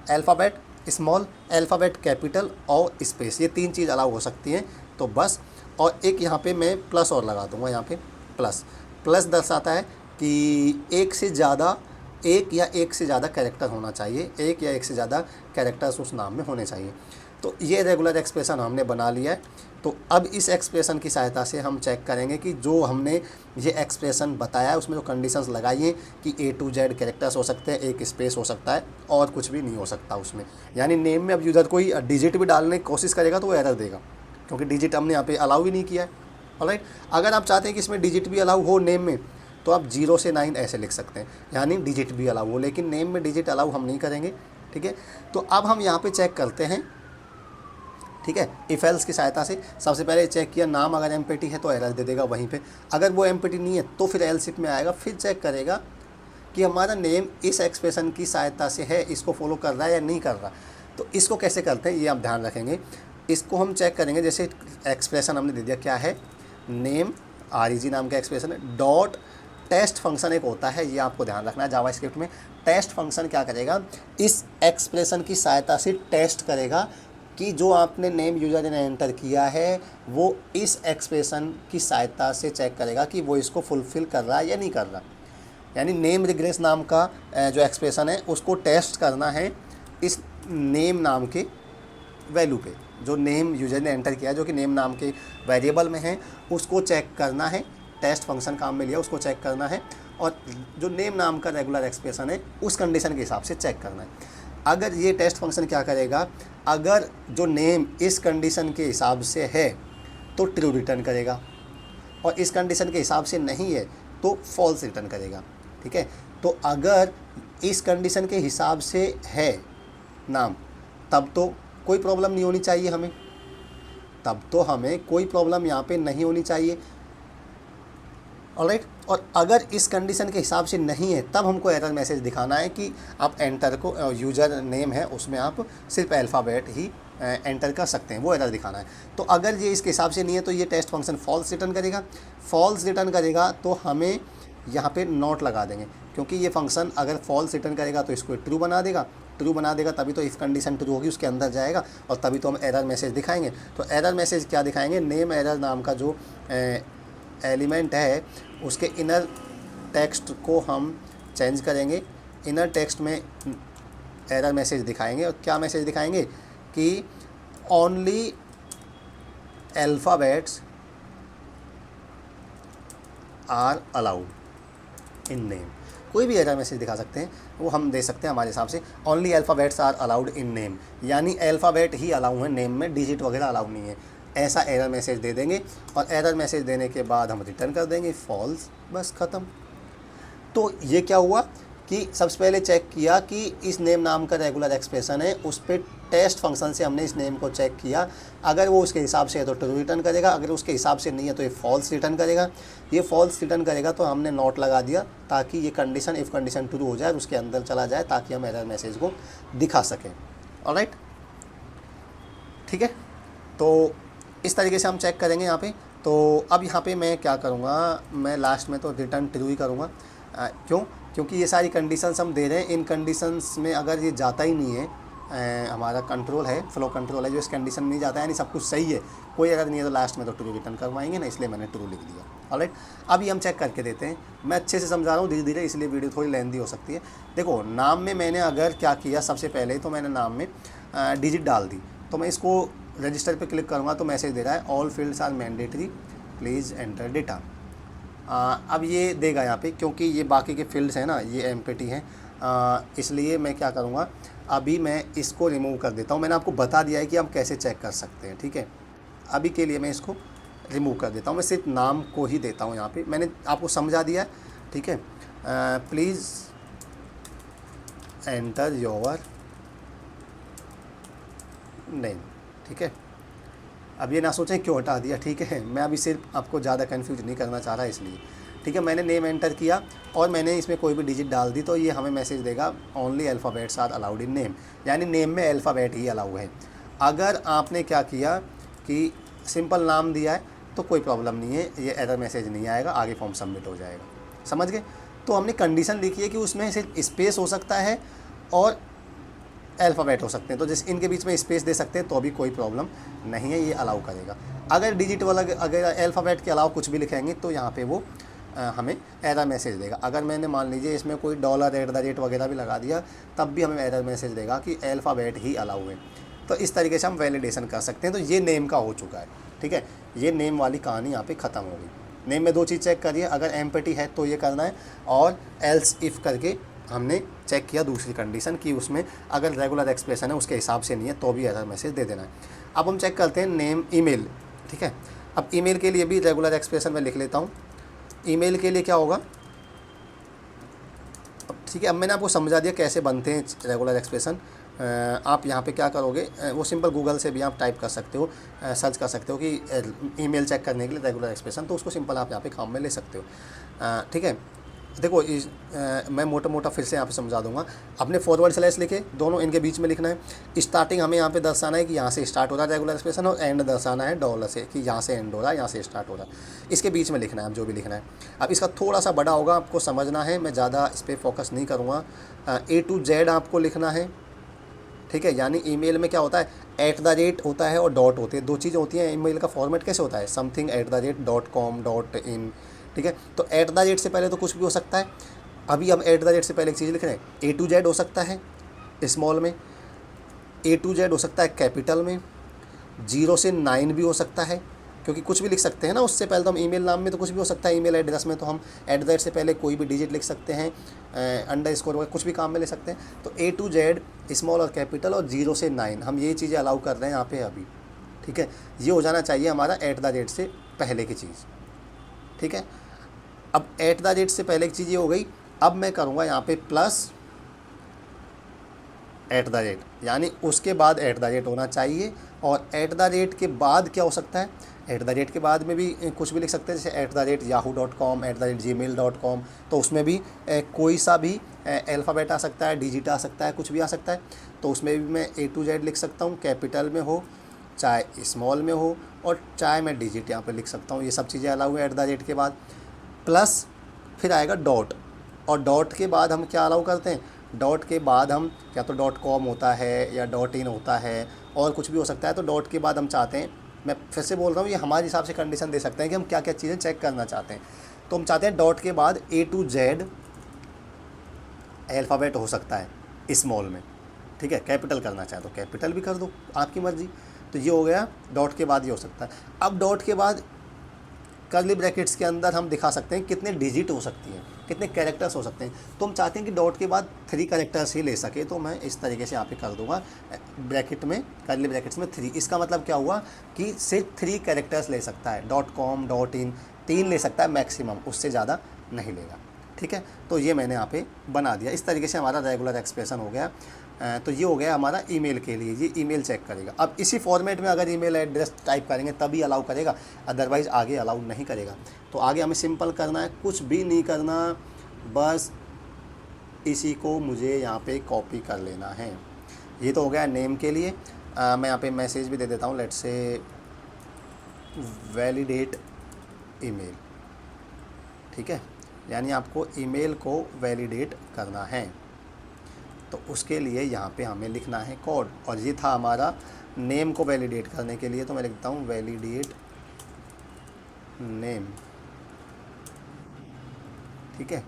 अल्फ़ाबेट स्मॉल, अल्फ़ाबेट कैपिटल और स्पेस, ये 3 चीज़ अलाउ हो सकती हैं। तो बस, और एक यहाँ पे मैं प्लस और लगा दूँगा, यहाँ पे प्लस दर्शाता है कि एक या एक से ज़्यादा कैरेक्टर होना चाहिए, एक या एक से ज़्यादा कैरेक्टर्स उस नाम में होने चाहिए। तो ये रेगुलर एक्सप्रेशन हमने बना लिया है। तो अब इस एक्सप्रेशन की सहायता से हम चेक करेंगे कि जो हमने ये एक्सप्रेशन बताया है उसमें जो कंडीशंस लगाई हैं कि A to Z कैरेक्टर्स हो सकते हैं, एक स्पेस हो सकता है और कुछ भी नहीं हो सकता उसमें। यानी नेम में अब यूज़र कोई डिजिट भी डालने की कोशिश करेगा तो वो एरर देगा, क्योंकि डिजिट हमने यहाँ पे अलाउ ही नहीं किया है। ऑलराइट, अगर आप चाहते हैं कि इसमें डिजिट भी अलाउ हो नेम में, तो आप 0 से 9 ऐसे लिख सकते हैं, यानी डिजिट भी अलाउ हो, लेकिन नेम में डिजिट अलाउ हम नहीं करेंगे। ठीक है, तो अब हम यहाँ पे चेक करते हैं, ठीक है, इफ एल्स की सहायता से। सबसे पहले चेक किया, नाम अगर एम्प्टी है तो एरर दे देगा वहीं पे, अगर वो एम्प्टी नहीं है तो फिर एल्स इफ में आएगा, फिर चेक करेगा कि हमारा नेम इस एक्सप्रेशन की सहायता से है, इसको फॉलो कर रहा है या नहीं कर रहा। तो इसको कैसे करते हैं ये आप ध्यान रखेंगे। इसको हम चेक करेंगे, जैसे एक्सप्रेशन हमने दे दिया क्या है, नेम REG नाम का एक्सप्रेशन है, डॉट टेस्ट फंक्शन एक होता है, ये आपको ध्यान रखना है जावास्क्रिप्ट में। टेस्ट फंक्शन क्या करेगा, इस एक्सप्रेशन की सहायता से टेस्ट करेगा कि जो आपने नेम यूजर ने एंटर किया है वो इस एक्सप्रेशन की सहायता से चेक करेगा कि वो इसको फुलफ़िल कर रहा है या नहीं कर रहा। यानी नेम रिग्रेस नाम का जो एक्सप्रेशन है उसको टेस्ट करना है इस नेम नाम के वैल्यू पे, जो नेम यूजर ने एंटर किया है, जो कि नेम नाम के वेरिएबल में है, उसको चेक करना है। टेस्ट फंक्शन काम में लिया, उसको चेक करना है, और जो नेम नाम का रेगुलर एक्सप्रेशन है उस कंडीशन के हिसाब से चेक करना है। अगर ये टेस्ट फंक्शन क्या करेगा, अगर जो नेम इस कंडीशन के हिसाब से है तो ट्रू रिटर्न करेगा, और इस कंडीशन के हिसाब से नहीं है तो फॉल्स रिटर्न करेगा। ठीक है, तो अगर इस कंडीशन के हिसाब से है नाम, तब तो कोई प्रॉब्लम नहीं होनी चाहिए हमें, तब तो हमें कोई प्रॉब्लम यहाँ पे नहीं होनी चाहिए। ऑलराइट, और अगर इस कंडीशन के हिसाब से नहीं है तब हमको एरर मैसेज दिखाना है कि आप एंटर को, यूज़र नेम है उसमें आप सिर्फ अल्फ़ाबेट ही एंटर कर सकते हैं, वो एरर दिखाना है। तो अगर ये इसके हिसाब से नहीं है तो ये टेस्ट फंक्शन फॉल्स रिटर्न करेगा। फॉल्स रिटर्न करेगा तो हमें यहाँ पे नॉट लगा देंगे, क्योंकि ये फंक्शन अगर फॉल्स रिटर्न करेगा तो इसको ट्रू बना देगा, ट्रू बना देगा तभी तो इफ़ कंडीशन ट्रू होगी उसके अंदर जाएगा, और तभी तो हम एरर मैसेज दिखाएंगे। तो एरर मैसेज क्या दिखाएंगे, नेम एरर नाम का जो एलिमेंट है उसके इनर टेक्स्ट को हम चेंज करेंगे। इनर टेक्स्ट में एरर मैसेज दिखाएंगे, और क्या मैसेज दिखाएंगे कि only alphabets are allowed in name. कोई भी एरर मैसेज दिखा सकते हैं, वो हम दे सकते हैं हमारे हिसाब से। Only alphabets are allowed in name, यानी अल्फ़ाबेट ही अलाउ है नेम में, डिजिट वगैरह अलाउ नहीं है, ऐसा एरर मैसेज दे देंगे। और एरर मैसेज देने के बाद हम रिटर्न कर देंगे फॉल्स, बस ख़त्म। तो ये क्या हुआ कि सबसे पहले चेक किया कि इस नेम नाम का रेगुलर एक्सप्रेशन है, उस पर टेस्ट फंक्शन से हमने इस नेम को चेक किया, अगर वो उसके हिसाब से है तो ट्रू रिटर्न करेगा, अगर उसके हिसाब से नहीं है तो ये फॉल्स रिटर्न करेगा। ये फॉल्स रिटर्न करेगा तो हमने नॉट लगा दिया ताकि ये कंडीशन, इफ़ कंडीशन ट्रू हो जाए और उसके अंदर चला जाए, ताकि हम एरर मैसेज को दिखा सकें। ऑलराइट, ठीक है, तो इस तरीके से हम चेक करेंगे यहाँ पे। तो अब यहाँ पे मैं क्या करूँगा, मैं लास्ट में तो रिटर्न ट्रू ही करूँगा। क्यों, क्योंकि ये सारी कंडीशंस हम दे रहे हैं, इन कंडीशंस में अगर ये जाता ही नहीं है, हमारा कंट्रोल है, फ्लो कंट्रोल है, जो इस कंडीशन में नहीं जाता है, यानी सब कुछ सही है, कोई एरर नहीं है, तो लास्ट में तो ट्रू रिटर्न करवाएंगे ना, इसलिए मैंने ट्रू लिख दिया। ऑलराइट, अभी हम चेक करके देते हैं। मैं अच्छे से समझा रहा हूँ धीरे धीरे, इसलिए वीडियो थोड़ी लेंथी हो सकती है। देखो, नाम में मैंने अगर क्या किया, सबसे पहले तो मैंने नाम में डिजिट डाल दी, तो मैं इसको रजिस्टर पे क्लिक करूँगा तो मैसेज दे रहा है all fields are mandatory, please enter data. अब ये देगा यहाँ पे, क्योंकि ये बाकी के फील्ड्स हैं ना, ये एम्प्टी हैं, इसलिए मैं क्या करूँगा, अभी मैं इसको रिमूव कर देता हूँ। मैंने आपको बता दिया है कि हम कैसे चेक कर सकते हैं, ठीक है। अभी के लिए मैं इसको रिमूव कर देता हूँ, मैं सिर्फ नाम को ही देता हूँ यहाँ पे, मैंने आपको समझा दिया है, ठीक है। प्लीज़ एंटर योर नेम, ठीक है। अब ये ना सोचें क्यों हटा दिया, ठीक है, मैं अभी सिर्फ आपको ज़्यादा कंफ्यूज नहीं करना चाह रहा इसलिए, ठीक है। मैंने नेम एंटर किया और मैंने इसमें कोई भी डिजिट डाल दी, तो ये हमें मैसेज देगा only alphabets are allowed in name, यानी नेम में अल्फ़ाबेट ही अलाउ है। अगर आपने क्या किया कि सिंपल नाम दिया है तो कोई प्रॉब्लम नहीं है, ये एरर मैसेज नहीं आएगा, आगे फॉर्म सबमिट हो जाएगा, समझ गए। तो हमने कंडीशन लिखी है कि उसमें सिर्फ स्पेस हो सकता है और अल्फ़ाबेट हो सकते हैं, तो जिस इनके बीच में स्पेस दे सकते हैं तो भी कोई प्रॉब्लम नहीं है, ये अलाउ करेगा। अगर डिजिट वाला, अगर अल्फ़ाबेट के अलावा कुछ भी लिखेंगे तो यहाँ पे वो हमें एरर मैसेज देगा। अगर मैंने मान लीजिए इसमें कोई $@ वगैरह भी लगा दिया, तब भी हमें एरर मैसेज देगा कि अल्फ़ाबेट ही अलाउ है। तो इस तरीके से हम वैलिडेशन कर सकते हैं। तो ये नेम का हो चुका है, ठीक है, ये नेम वाली कहानी यहाँ पे ख़त्म हो गई। नेम में दो चीज़ चेक करिए, अगर एम्प्टी है तो ये करना है, और एल्स इफ़ करके हमने चेक किया दूसरी कंडीशन कि उसमें अगर रेगुलर एक्सप्रेशन है उसके हिसाब से नहीं है तो भी एरर मैसेज दे देना है। अब हम चेक करते हैं नेम ईमेल, ठीक है। अब ईमेल के लिए भी रेगुलर एक्सप्रेशन में लिख लेता हूँ। ईमेल के लिए क्या होगा, ठीक है, अब मैंने आपको समझा दिया कैसे बनते हैं रेगुलर एक्सप्रेशन। आप यहाँ पे क्या करोगे, वो सिंपल गूगल से भी आप टाइप कर सकते हो, सर्च कर सकते हो कि ईमेल चेक करने के लिए रेगुलर एक्सप्रेशन, तो उसको सिंपल आप यहाँ पे काम में ले सकते हो, ठीक है। देखो मैं मोटा मोटा फिर से यहाँ पे समझा दूंगा। अपने फॉरवर्ड स्लैश लिखे, दोनों इनके बीच में लिखना है। स्टार्टिंग हमें यहाँ पे दर्शाना है कि यहाँ से स्टार्ट हो रहा है रेगुलर एक्सप्रेशन, और एंड दर्शाना है डॉलर से कि यहाँ से एंड हो रहा है, यहाँ से स्टार्ट हो रहा है। इसके बीच में लिखना है, अब जो भी लिखना है। अब इसका थोड़ा सा बड़ा होगा, आपको समझना है, मैं ज़्यादा इस पर फोकस नहीं करूँगा। A to Z आपको लिखना है, ठीक है। यानी ईमेल में क्या होता है, @ होता है और डॉट होती है, दो चीज़ें होती हैं। ईमेल का फॉर्मेट कैसे होता है, समथिंग @.com .in, ठीक है। तो @ से पहले तो कुछ भी हो सकता है। अभी हम @ से पहले एक चीज़ लिख रहे हैं। A to Z हो सकता है स्मॉल में, A to Z हो सकता है कैपिटल में, 0 से 9 भी हो सकता है, क्योंकि कुछ भी लिख सकते हैं ना उससे पहले। तो हम ईमेल नाम में तो कुछ भी हो सकता है, ईमेल एड्रेस में तो हम @ से पहले कोई भी डिजिट लिख सकते हैं, अंडरस्कोर वगैरह कुछ भी काम में ले सकते हैं। तो A to Z स्मॉल और कैपिटल और 0 से 9 हम ये चीज़ें अलाउ कर रहे हैं यहाँ पे अभी, ठीक है। ये हो जाना चाहिए हमारा @ से पहले की चीज़, ठीक है। अब @ से पहले की चीज़ ये हो गई। अब मैं करूँगा यहाँ पे प्लस @ यानी उसके बाद @ होना चाहिए। और @ के बाद क्या हो सकता है, @ के बाद में भी कुछ भी लिख सकते हैं, जैसे @yahoo.com @gmail.com। तो उसमें भी कोई सा भी अल्फ़ाबेट आ सकता है, डिजिट आ सकता है, कुछ भी आ सकता है। तो उसमें भी मैं A to Z लिख सकता हूँ, कैपिटल में हो चाहे स्मॉल में हो, और चाहे मैं डिजिट यहाँ पे लिख सकता हूँ। ये सब चीज़ें अलाउ है @ के बाद। प्लस फिर आएगा डॉट, और डॉट के बाद हम क्या अलाउ करते हैं, डॉट के बाद हम या तो .com होता है या .in होता है, और कुछ भी हो सकता है। तो डॉट के बाद हम चाहते हैं, मैं फिर से बोल रहा हूँ, ये हमारे हिसाब से कंडीशन दे सकते हैं कि हम क्या क्या चीज़ें चेक करना चाहते हैं। तो हम चाहते हैं डॉट के बाद A to Z अल्फ़ाबेट हो सकता है स्मॉल में, ठीक है। कैपिटल करना चाहे तो कैपिटल भी कर दो, आपकी मर्ज़ी। तो ये हो गया, डॉट के बाद ये हो सकता है। अब डॉट के बाद कर्ली ब्रैकेट्स के अंदर हम दिखा सकते हैं कितने डिजिट हो सकती हैं, कितने कैरेक्टर्स हो सकते हैं। तो हम चाहते हैं कि डॉट के बाद 3 कैरेक्टर्स ही ले सके, तो मैं इस तरीके से यहाँ पे कर दूंगा ब्रैकेट में, कर्ली ब्रैकेट्स में 3। इसका मतलब क्या हुआ कि सिर्फ 3 कैरेक्टर्स ले सकता है। .com .in 3 ले सकता है मैक्सिमम, उससे ज़्यादा नहीं लेगा, ठीक है। तो ये मैंने यहाँ पे बना दिया। इस तरीके से हमारा रेगुलर एक्सप्रेशन हो गया। तो ये हो गया हमारा ईमेल के लिए, ये ईमेल चेक करेगा। अब इसी फॉर्मेट में अगर ईमेल एड्रेस टाइप करेंगे तभी अलाउ करेगा, अदरवाइज़ आगे अलाउ नहीं करेगा। तो आगे हमें सिंपल करना है, कुछ भी नहीं करना, बस इसी को मुझे यहाँ पे कॉपी कर लेना है। ये तो हो गया नेम के लिए। मैं यहाँ पे मैसेज भी दे देता हूँ, लेट्स से वैलिडेट ईमेल, ठीक है। यानी आपको ईमेल को वैलिडेट करना है, तो उसके लिए यहाँ पे हमें लिखना है कोड। और ये था हमारा नेम को वैलिडेट करने के लिए, तो मैं लिखता हूँ वैलिडेट नेम, ठीक है।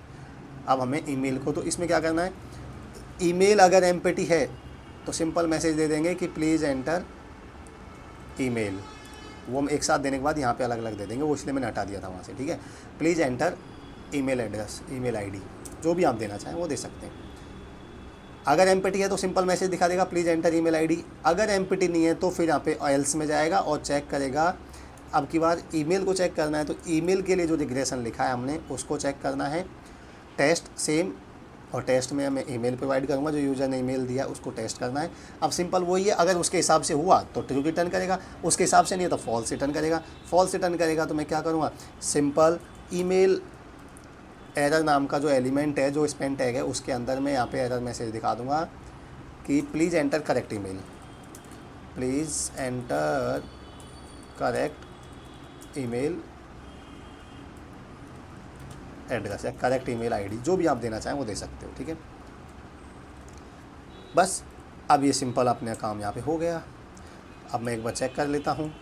अब हमें ईमेल को, तो इसमें क्या करना है, ईमेल अगर एम्प्टी है तो सिंपल मैसेज दे देंगे कि प्लीज़ एंटर ईमेल। वो हम एक साथ देने के बाद यहाँ पे अलग अलग दे देंगे, वो इसलिए मैंने हटा दिया था वहाँ से, ठीक है। Please enter email address, email ID, जो भी आप देना चाहें वो दे सकते हैं। अगर एम्प्टी है तो सिंपल मैसेज दिखा देगा प्लीज़ एंटर ईमेल आईडी। अगर एम्प्टी नहीं है तो फिर यहाँ पे एल्स में जाएगा और चेक करेगा। अब की बार ईमेल को चेक करना है, तो ईमेल के लिए जो रिग्रेशन लिखा है हमने उसको चेक करना है, टेस्ट सेम, और टेस्ट में मैं ईमेल प्रोवाइड करूँगा, जो यूज़र ने ईमेल दिया उसको टेस्ट करना है। अब सिंपल वही है, अगर उसके हिसाब से हुआ तो ट्रू रिटर्न करेगा, उसके हिसाब से नहीं है तो फॉल्स रिटर्न करेगा। फॉल्स रिटर्न करेगा तो मैं क्या करूँगा, सिंपल ईमेल एरर नाम का जो एलिमेंट है, जो स्पेन टैग है, उसके अंदर मैं यहाँ पे एरर मैसेज दिखा दूँगा कि please enter correct email, please enter correct email address या करेक्ट ईमेल आईडी, जो भी आप देना चाहें वो दे सकते हो, ठीक है। बस अब ये सिंपल अपने काम यहाँ पे हो गया। अब मैं एक बार चेक कर लेता हूँ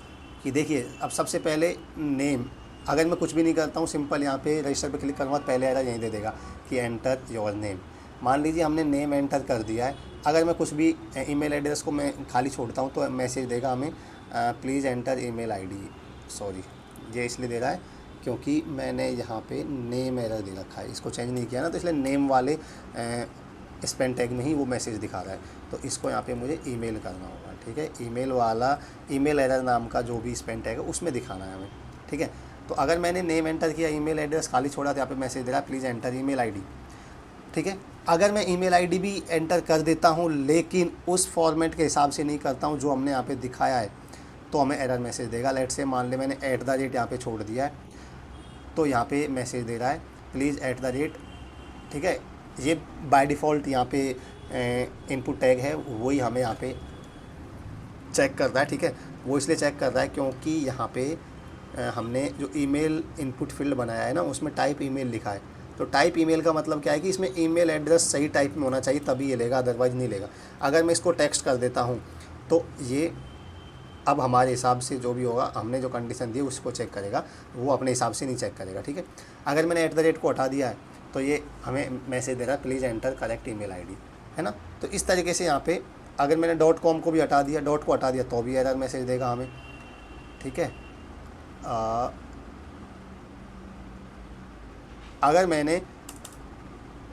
कि देखिए, अब सबसे पहले नेम, अगर मैं कुछ भी नहीं करता हूँ, सिंपल यहाँ पे रजिस्टर पे क्लिक करूँगा, पहले एरर यहीं दे देगा कि एंटर योर नेम। मान लीजिए हमने नेम एंटर कर दिया है, अगर मैं कुछ भी ईमेल एड्रेस को मैं खाली छोड़ता हूँ तो मैसेज देगा हमें please enter email ID. Sorry, ये इसलिए दे रहा है क्योंकि मैंने यहाँ पे नेम एरर दे रखा है, इसको चेंज नहीं किया ना, तो इसलिए नेम वाले स्पेन टैग में ही वो मैसेज दिखा रहा है। तो इसको यहाँ पे मुझे ईमेल करना होगा, ठीक है। ईमेल वाला ईमेल एरर नाम का जो भी स्पेन टैग है उसमें दिखाना है हमें, ठीक है। तो अगर मैंने नेम एंटर किया, ईमेल एड्रेस खाली छोड़ा, तो यहाँ पे मैसेज दे रहा है प्लीज़ एंटर ईमेल आईडी, ठीक है। अगर मैं ईमेल आईडी भी एंटर कर देता हूँ लेकिन उस फॉर्मेट के हिसाब से नहीं करता हूँ जो हमने यहाँ पे दिखाया है, तो हमें एरर मैसेज देगा। लेट से मान ले मैंने @ यहाँ पे छोड़ दिया है, तो यहाँ पे मैसेज दे रहा है प्लीज़ @ ठीक है। ये बाय डिफ़ॉल्ट यहाँ पे इनपुट टैग है, वही हमें यहाँ पे चेक कर रहा है, ठीक है। वो इसलिए चेक कर रहा है क्योंकि यहाँ पे हमने जो ईमेल इनपुट फील्ड बनाया है ना, उसमें टाइप ईमेल लिखा है। तो टाइप ईमेल का मतलब क्या है कि इसमें ईमेल एड्रेस सही टाइप में होना चाहिए, तभी ये लेगा, अदरवाइज़ नहीं लेगा। अगर मैं इसको टेक्स्ट कर देता हूँ तो ये अब हमारे हिसाब से जो भी होगा, हमने जो कंडीशन दी उसको चेक करेगा, वो अपने हिसाब से नहीं चेक करेगा, ठीक है। अगर मैंने @ को हटा दिया है तो ये हमें मैसेज दे रहा है please enter correct email ID, है ना। तो इस तरीके से यहाँ पे अगर मैंने .com को भी हटा दिया, डॉट को हटा दिया, तो भी एरर मैसेज देगा हमें, ठीक है। अगर मैंने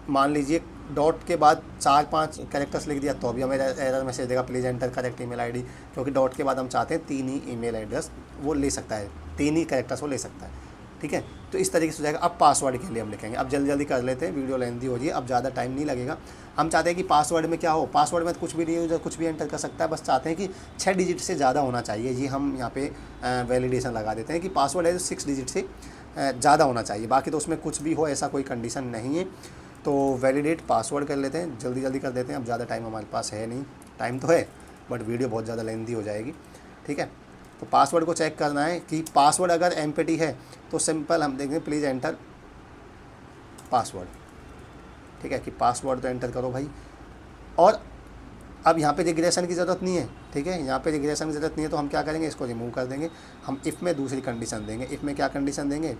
मान लीजिए डॉट के बाद 4-5 कैरेक्टर्स लिख दिया, तो भी हमें एरर मैसेज देगा please enter correct email ID, क्योंकि डॉट के बाद हम चाहते हैं 3 ही ईमेल एड्रेस वो ले सकता है, 3 ही कैरेक्टर्स वो ले सकता है, ठीक है। तो इस तरीके से हो जाएगा। अब पासवर्ड के लिए हम लिखेंगे, अब जल्दी जल्दी कर लेते हैं, वीडियो लेंथी हो रही है, अब ज़्यादा टाइम नहीं लगेगा। हम चाहते हैं कि पासवर्ड में क्या हो, पासवर्ड में तो कुछ भी नहीं, यूज़र कुछ भी एंटर कर सकता है, बस चाहते हैं कि 6 डिजिट से ज़्यादा होना चाहिए। ये हम यहाँ पे वैलिडेशन लगा देते हैं कि पासवर्ड है 6 डिजिट से ज़्यादा होना चाहिए, बाकी तो उसमें कुछ भी हो ऐसा कोई कंडीशन नहीं है। तो वैलिडेट पासवर्ड कर लेते हैं, जल्दी जल्दी कर देते हैं, अब ज़्यादा टाइम हमारे पास है नहीं, टाइम तो है बट वीडियो बहुत ज़्यादा लेंथी हो जाएगी, ठीक है। तो पासवर्ड को चेक करना है कि पासवर्ड अगर एम्प्टी है तो सिंपल हम देखेंगे प्लीज़ एंटर पासवर्ड, ठीक है, कि पासवर्ड तो एंटर करो भाई। और अब यहाँ पे रिग्रेशन की ज़रूरत नहीं है, ठीक है, यहाँ पे रिग्रेशन की ज़रूरत नहीं है, तो हम क्या करेंगे, इसको रिमूव कर देंगे। हम इफ़ में दूसरी कंडीशन देंगे, इफ़ में क्या कंडीशन देंगे,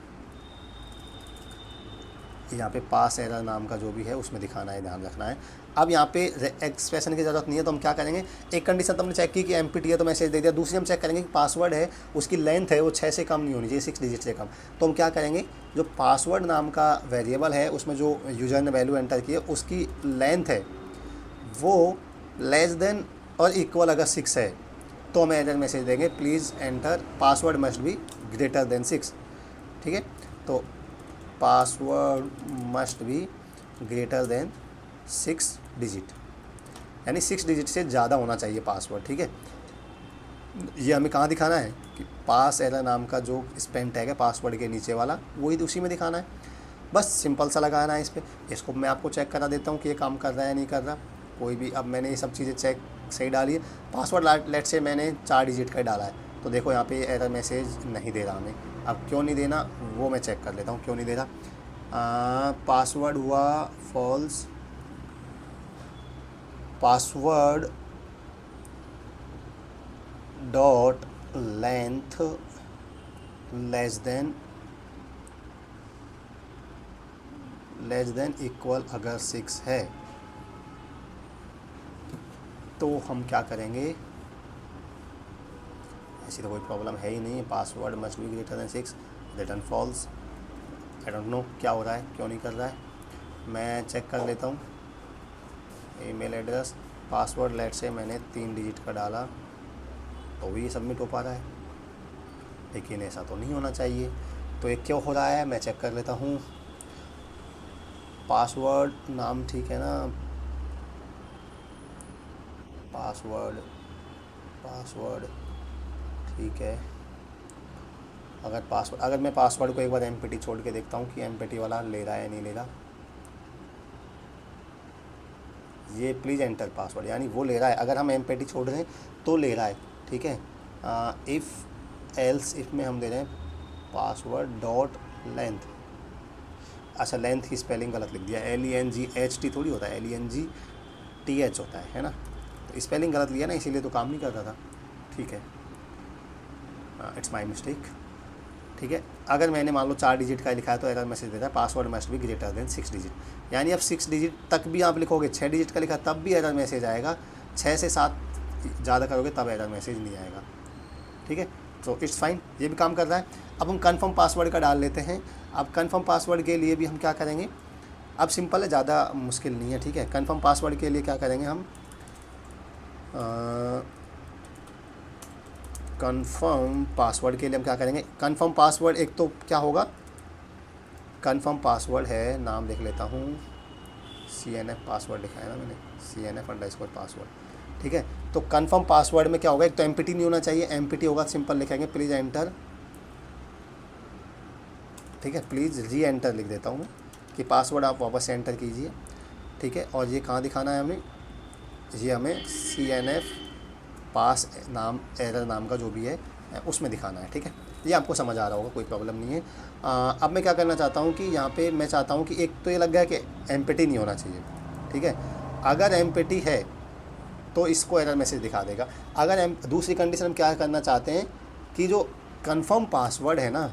यहाँ पे पास एरर नाम का जो भी है उसमें दिखाना है, ध्यान रखना है। अब यहाँ पे एक्सप्रेशन की ज़रूरत नहीं है, तो हम क्या करेंगे, एक कंडीशन तो हमने चेक की कि एम्प्टी है तो मैसेज दे दिया, दूसरी हम चेक करेंगे कि पासवर्ड है उसकी लेंथ है वो 6 से कम नहीं होनी चाहिए, 6 डिजिट से कम। तो हम क्या करेंगे, जो पासवर्ड नाम का वेरिएबल है उसमें जो यूज़र ने वैल्यू एंटर की है उसकी लेंथ है वो लेस देन और इक्वल अगर 6 है तो हमें एरर मैसेज देंगे please enter password must be greater than 6, ठीक है। तो password must be greater than 6 digit, यानी 6 डिजिट से ज़्यादा होना चाहिए पासवर्ड, ठीक है। ये हमें कहाँ दिखाना है कि पास एरर नाम का जो स्पेन टैग है पासवर्ड के नीचे वाला, वही उसी में दिखाना है, बस सिंपल सा लगाना है इस पर। इसको मैं आपको चेक करा देता हूँ कि ये काम कर रहा है या नहीं कर रहा कोई भी। अब मैंने ये सब चीज़ें चेक सही डाली है, पासवर्ड लेट से मैंने 4 डिजिट का डाला है, तो देखो यहाँ पे एरर मैसेज नहीं दे रहा हमें। अब क्यों नहीं देना वो मैं चेक कर लेता हूँ, क्यों नहीं दे रहा। पासवर्ड हुआ false, password dot length less than equal अगर 6 है तो हम क्या करेंगे, ऐसी तो कोई प्रॉब्लम है ही नहीं, password must be greater than 6, return false. I don't know क्या हो रहा है, क्यों नहीं कर रहा है, मैं चेक कर लेता हूँ। ईमेल एड्रेस पासवर्ड लेट से मैंने 3 डिजिट का डाला तो भी ये सबमिट हो पा रहा है, लेकिन ऐसा तो नहीं होना चाहिए। तो ये क्यों हो रहा है मैं चेक कर लेता हूँ। पासवर्ड नाम ठीक है ना, पासवर्ड ठीक है। अगर मैं पासवर्ड को एक बार एम्प्टी छोड़ के देखता हूँ कि एम्प्टी वाला ले रहा है या नहीं ले रहा। ये प्लीज़ एंटर पासवर्ड यानी वो ले रहा है, अगर हम एम्प्टी छोड़ रहे हैं तो ले रहा है, ठीक है। इफ़ एल्स इफ़ में हम दे रहे हैं पासवर्ड डॉट लेंथ, अच्छा लेंथ की स्पेलिंग गलत लिख दिया, LENGHT थोड़ी होता है, LENGTH होता है ना, तो स्पेलिंग गलत लिया ना, इसीलिए तो काम नहीं कर रहा था, ठीक है, इट्स माय मिस्टेक, ठीक है। अगर मैंने मान लो 4 डिजिट का लिखा है तो एरर मैसेज देता है password must be greater than 6 digit, यानी अब 6 डिजिट तक भी आप लिखोगे, 6 डिजिट का लिखा तब भी एरर मैसेज आएगा, 6 से 7 ज़्यादा करोगे तब एरर मैसेज नहीं आएगा, ठीक है। तो इट्स फाइन, ये भी काम कर रहा है। अब हम कन्फर्म पासवर्ड का डाल लेते हैं। अब कन्फर्म पासवर्ड के लिए भी हम क्या करेंगे, अब सिंपल है, ज़्यादा मुश्किल नहीं है, ठीक है। कन्फर्म पासवर्ड के लिए क्या करेंगे हम, कन्फर्म पासवर्ड के लिए हम क्या करेंगे, कन्फर्म पासवर्ड एक तो क्या होगा, कन्फर्म पासवर्ड है, नाम लिख लेता हूँ, CNF पासवर्ड लिखा है ना मैंने, CNF_पासवर्ड, ठीक है। तो कन्फर्म पासवर्ड में क्या होगा, एक तो एम्प्टी नहीं होना चाहिए, एम्प्टी होगा सिंपल लिखेंगे प्लीज़ एंटर, ठीक है, प्लीज़ री एंटर लिख देता हूँ मैं, कि पासवर्ड आप वापस से एंटर कीजिए, ठीक है। और ये कहाँ दिखाना है हमें, ये हमें CNF पास नाम एरर नाम का जो भी है उसमें दिखाना है, ठीक है। ये आपको समझ आ रहा होगा, कोई प्रॉब्लम नहीं है। अब मैं क्या करना चाहता हूँ कि यहाँ पे मैं चाहता हूँ कि एक तो ये लग गया कि एम्प्टी नहीं होना चाहिए, ठीक है। अगर एम्प्टी है तो इसको एरर मैसेज दिखा देगा। अगर दूसरी कंडीशन हम क्या करना चाहते हैं कि जो कंफर्म पासवर्ड है ना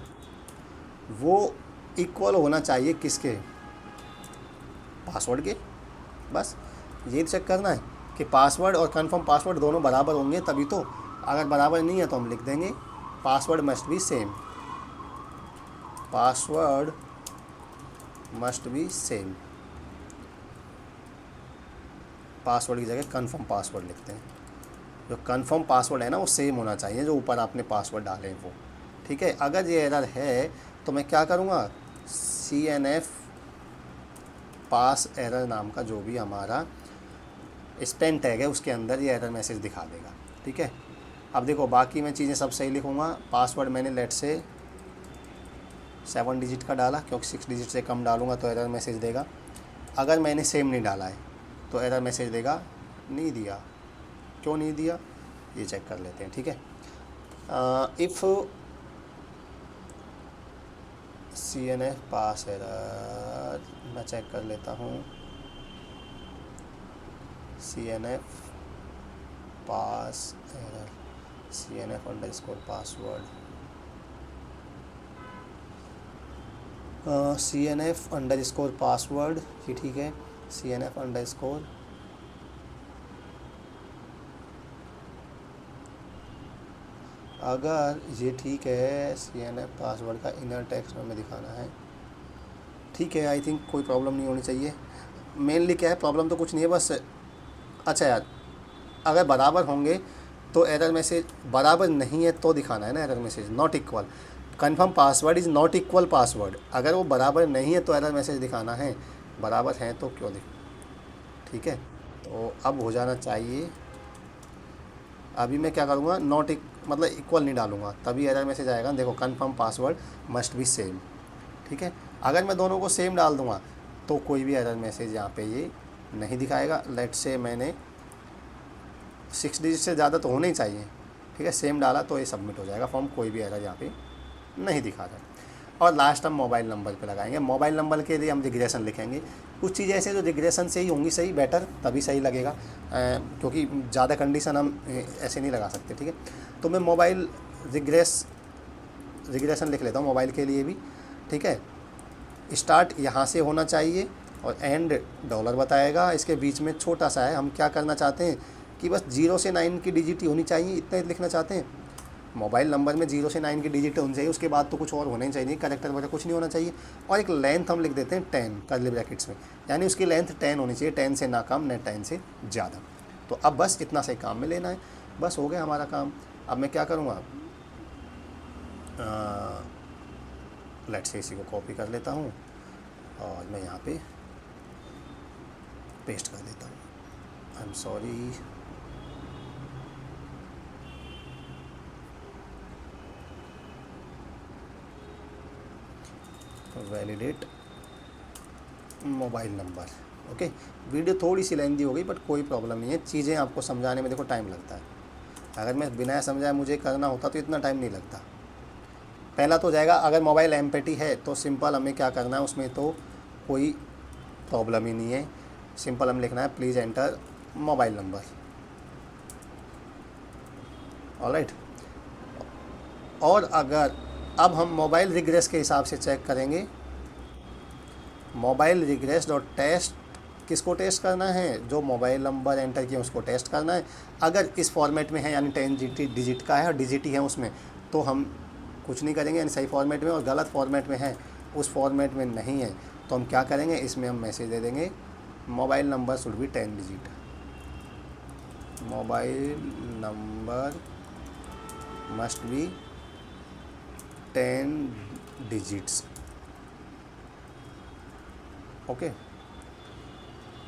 वो इक्वल होना चाहिए किसके, पासवर्ड के। बस ये चेक करना है कि पासवर्ड और कंफर्म पासवर्ड दोनों बराबर होंगे तभी तो। अगर बराबर नहीं है तो हम लिख देंगे password must B same, password must B same. Password की जगह कंफर्म पासवर्ड लिखते हैं। जो कंफर्म पासवर्ड है ना वो सेम होना चाहिए जो ऊपर आपने पासवर्ड डाले हैं वो, ठीक है। अगर ये एरर है तो मैं क्या करूँगा, CNF पास एरर नाम का जो भी हमारा स्पेन टैग है उसके अंदर ये एरर मैसेज दिखा देगा, ठीक है। अब देखो बाकी मैं चीज़ें सब सही लिखूँगा। पासवर्ड मैंने लेट से 7 डिजिट का डाला क्योंकि 6 डिजिट से कम डालूँगा तो एरर मैसेज देगा। अगर मैंने सेम नहीं डाला है तो एरर मैसेज देगा नहीं दिया। क्यों नहीं दिया ये चेक कर लेते हैं, ठीक है। इफ़ CNF पास एरर, मैं चेक कर लेता हूँ। CNF pass error, CNF underscore password, CNF underscore password, ये ठीक है। CNF अंडरस्कोर अगर ये ठीक है, CNF पासवर्ड का इनर टेक्स्ट में दिखाना है, ठीक है। आई थिंक कोई प्रॉब्लम नहीं होनी चाहिए। मेनली क्या है, प्रॉब्लम तो कुछ नहीं है बस। अच्छा यार, अगर बराबर होंगे तो एरर मैसेज, बराबर नहीं है तो दिखाना है ना error message, not equal. Confirm password is not equal password. अगर वो बराबर नहीं है तो एरर मैसेज दिखाना है, बराबर हैं तो क्यों ठीक है। तो अब हो जाना चाहिए। अभी मैं क्या करूँगा, नॉट मतलब इक्वल नहीं डालूँगा तभी एरर मैसेज आएगा। देखो confirm password must B same, ठीक है। अगर मैं दोनों को सेम डाल दूँगा तो कोई भी एरर मैसेज यहाँ पे ये नहीं दिखाएगा। लेट से मैंने 6 डिजिट से ज़्यादा तो होना ही चाहिए, ठीक है। सेम डाला तो ये सबमिट हो जाएगा फॉर्म, कोई भी एरर यहाँ पे नहीं दिखा रहा। और लास्ट हम मोबाइल नंबर पे लगाएंगे। मोबाइल नंबर के लिए हम रिग्रेशन लिखेंगे। कुछ चीज़ें ऐसे जो रिग्रेशन से ही होंगी सही, बेटर तभी सही लगेगा, क्योंकि ज़्यादा कंडीशन हम ऐसे नहीं लगा सकते, ठीक है। तो मैं मोबाइल रिग्रेशन लिख लेता हूँ मोबाइल के लिए भी, ठीक है। स्टार्ट यहाँ से होना चाहिए और एंड डॉलर बताएगा। इसके बीच में छोटा सा है, हम क्या करना चाहते हैं कि बस 0 से 9 की डिजिट ही होनी चाहिए, इतना ही लिखना चाहते हैं। मोबाइल नंबर में 0 से 9 की डिजिट होनी चाहिए, उसके बाद तो कुछ और होना ही चाहिए, कैरेक्टर वगैरह कुछ नहीं होना चाहिए। और एक लेंथ हम लिख देते हैं 10 कर्ली ब्रैकेट्स में, यानी उसकी लेंथ 10 होनी चाहिए, 10 से ना कम न 10 से ज़्यादा। तो अब बस इतना से काम में लेना है, बस हो गया हमारा काम। अब मैं क्या करूँगा, लेट से इसी को कॉपी कर लेता हूँ और मैं यहाँ पे पेस्ट कर देता हूँ। I am sorry, validate mobile number. Okay, video थोड़ी सी लेंथी हो गई बट कोई प्रॉब्लम नहीं है। चीज़ें आपको समझाने में देखो टाइम लगता है, अगर मैं बिना समझाए मुझे करना होता तो इतना टाइम नहीं लगता। पहला तो जाएगा, अगर मोबाइल एम्प्टी है तो सिंपल हमें क्या करना है, उसमें तो कोई प्रॉब्लम ही नहीं है। सिंपल हम लिखना है please enter mobile number, alright. और अगर अब हम मोबाइल रिग्रेस के हिसाब से चेक करेंगे, मोबाइल रिग्रेस डॉट टेस्ट किसको टेस्ट करना है, जो मोबाइल नंबर एंटर किया उसको टेस्ट करना है। अगर इस फॉर्मेट में है यानी 10 डिजिट का है और डिजिट ही है उसमें, तो हम कुछ नहीं करेंगे, यानी सही फॉर्मेट में। और गलत फॉर्मेट में है, उस फॉर्मेट में नहीं है, तो हम क्या करेंगे, इसमें हम मैसेज दे देंगे mobile number should be 10 digit, mobile number must be 10 digits. Okay,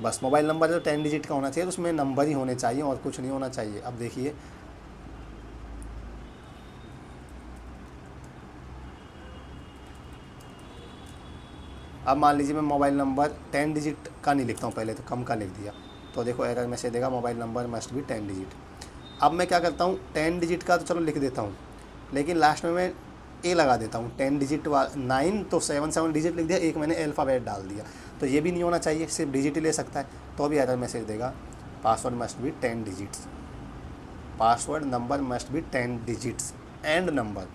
बस मोबाइल नंबर जो 10 डिजिट का होना चाहिए, तो उसमें नंबर ही होने चाहिए और कुछ नहीं होना चाहिए। अब देखिए अब मान लीजिए मैं मोबाइल नंबर 10 डिजिट का नहीं लिखता हूँ, पहले तो कम का लिख दिया, तो देखो एरर मैसेज देगा mobile number must be 10 digit. अब मैं क्या करता हूँ, 10 डिजिट का तो चलो लिख देता हूँ, लेकिन लास्ट में मैं ए लगा देता हूँ। 10 डिजिट 9 तो 7 डिजिट लिख दिया, एक मैंने अल्फ़ाबेट डाल दिया, तो ये भी नहीं होना चाहिए, सिर्फ डिजिट ही ले सकता है, तो भी एरर मैसेज देगा password must B 10 digits, password number must be 10 digits and number.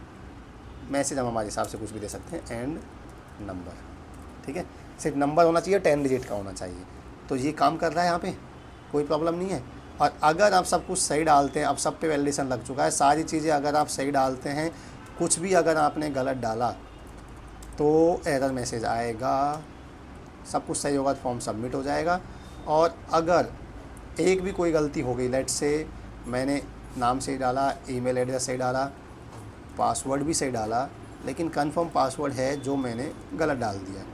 Message हम हमारे हिसाब से कुछ भी दे सकते हैं, एंड नंबर, ठीक है, सिर्फ नंबर होना चाहिए, 10 डिजिट का होना चाहिए। तो ये काम कर रहा है यहाँ पे, कोई प्रॉब्लम नहीं है। और अगर आप सब कुछ सही डालते हैं, अब सब पे वैलिडेशन लग चुका है, सारी चीज़ें अगर आप सही डालते हैं, कुछ भी अगर आपने गलत डाला तो एरर मैसेज आएगा, सब कुछ सही होगा तो फॉर्म सबमिट हो जाएगा। और अगर एक भी कोई गलती हो गई, लेट से मैंने नाम सही डाला, ईमेल एड्रेस सही डाला, पासवर्ड भी सही डाला, लेकिन कंफर्म पासवर्ड है जो मैंने गलत डाल दिया,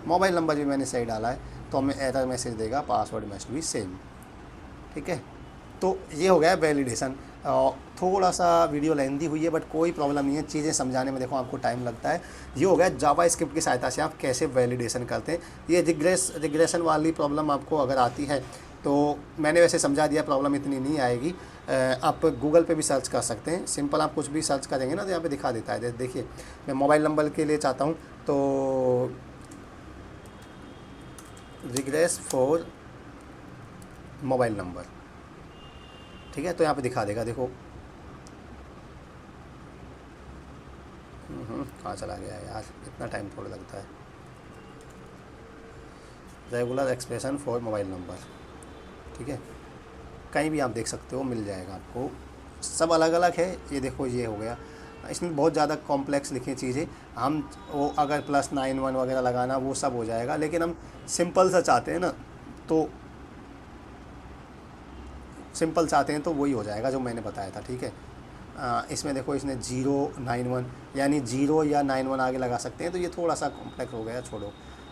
मोबाइल नंबर भी मैंने सही डाला है, तो हमें एरर मैसेज देगा पासवर्ड मस्ट बी सेम, ठीक है। तो ये हो गया वैलिडेशन। थोड़ा सा वीडियो लेंदी हुई है, बट कोई प्रॉब्लम नहीं है, चीज़ें समझाने में देखो आपको टाइम लगता है। ये हो गया जावा स्क्रिप्ट की सहायता से आप कैसे वैलिडेशन करते हैं। ये रिग्रेशन वाली प्रॉब्लम आपको अगर आती है तो मैंने वैसे समझा दिया, प्रॉब्लम इतनी नहीं आएगी। आप गूगल पे भी सर्च कर सकते हैं, सिंपल आप कुछ भी सर्च करेंगे ना तो यहाँ पे दिखा देता है। देखिए मैं मोबाइल नंबर के लिए चाहता हूँ तो रिग्रेस फॉर मोबाइल नंबर, ठीक है, तो यहाँ पे दिखा देगा। देखो कहाँ चला गया यार, इतना टाइम थोड़ा लगता है। Regular expression for mobile number, ठीक है, कहीं भी आप देख सकते हो, मिल जाएगा आपको, सब अलग अलग है। ये देखो ये हो गया, इसमें बहुत ज़्यादा कॉम्प्लेक्स लिखी चीज़ें, हम वो अगर +91 वगैरह लगाना वो सब हो जाएगा, लेकिन हम सिंपल सा चाहते हैं ना, तो सिंपल चाहते हैं तो वही हो जाएगा जो मैंने बताया था, ठीक है। इसमें देखो इसने 091 यानी 0 या 91 आगे लगा सकते हैं, तो ये थोड़ा सा कॉम्प्लेक्स हो गया, छोड़ो,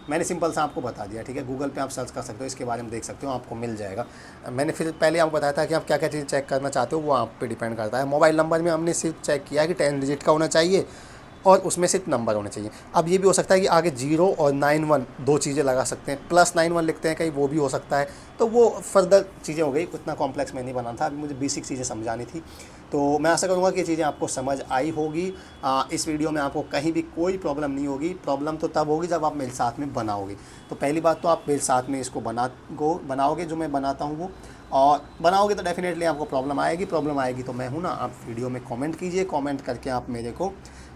मैंने सिंपल सा आपको बता दिया, ठीक है। गूगल पे आप सर्च कर सकते हो, इसके बारे में देख सकते हो, आपको मिल जाएगा। मैंने फिर पहले आपको बताया था कि आप क्या क्या चीज़ चेक करना चाहते हो, वो आप पे डिपेंड करता है। मोबाइल नंबर में हमने सिर्फ चेक किया कि 10 डिजिट का होना चाहिए और उसमें सिर्फ नंबर होने चाहिए। अब ये भी हो सकता है कि आगे 0 और 91 दो चीज़ें लगा सकते हैं, +91 लिखते हैं कहीं, वो भी हो सकता है, तो वो फर्दर चीज़ें हो गई, उतना कॉम्प्लेक्स मैं नहीं बना था, अभी मुझे बेसिक चीज़ें समझानी थी। तो मैं आशा करूँगा कि ये चीज़ें आपको समझ आई होगी। इस वीडियो में आपको कहीं भी कोई प्रॉब्लम नहीं होगी। प्रॉब्लम तो तब होगी जब आप मेरे साथ में बनाओगे। तो पहली बात तो आप मेरे साथ में इसको बनाओगे जो मैं बनाता हूँ वो, और बनाओगे तो डेफिनेटली आपको प्रॉब्लम आएगी। प्रॉब्लम आएगी तो मैं हूँ ना, आप वीडियो में कमेंट कीजिए, कमेंट करके आप मेरे को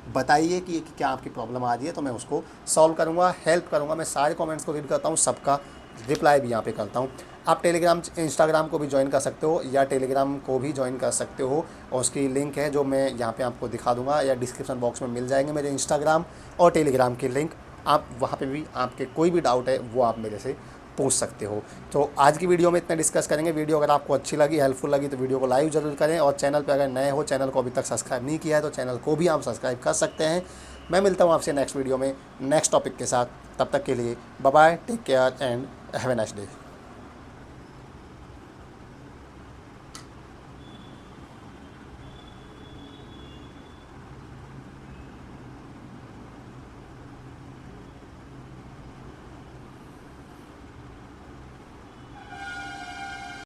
बताइए कि क्या आपकी प्रॉब्लम आ रही है, तो मैं उसको सॉल्व करूँगा, हेल्प करूँगा। मैं सारे कमेंट्स को रीड करता हूँ, सबका रिप्लाई भी यहाँ पे करता हूँ। आप टेलीग्राम इंस्टाग्राम को भी ज्वाइन कर सकते हो, या टेलीग्राम को भी ज्वाइन कर सकते हो, और उसकी लिंक है जो मैं यहाँ पे आपको दिखा दूँगा, या डिस्क्रिप्शन बॉक्स में मिल जाएंगे मेरे इंस्टाग्राम और टेलीग्राम की लिंक। आप वहाँ पे भी आपके कोई भी डाउट है वो आप मेरे से पूछ सकते हो। तो आज की वीडियो में इतना डिस्कस करेंगे। वीडियो अगर आपको अच्छी लगी, हेल्पफुल लगी, तो वीडियो को लाइक ज़रूर करें, और चैनल पे अगर नए हो, चैनल को अभी तक सब्सक्राइब नहीं किया है, तो चैनल को भी आप सब्सक्राइब कर सकते हैं। मैं मिलता हूँ आपसे नेक्स्ट वीडियो में नेक्स्ट टॉपिक के साथ। तब तक के लिए bye bye, take care and have a nice day.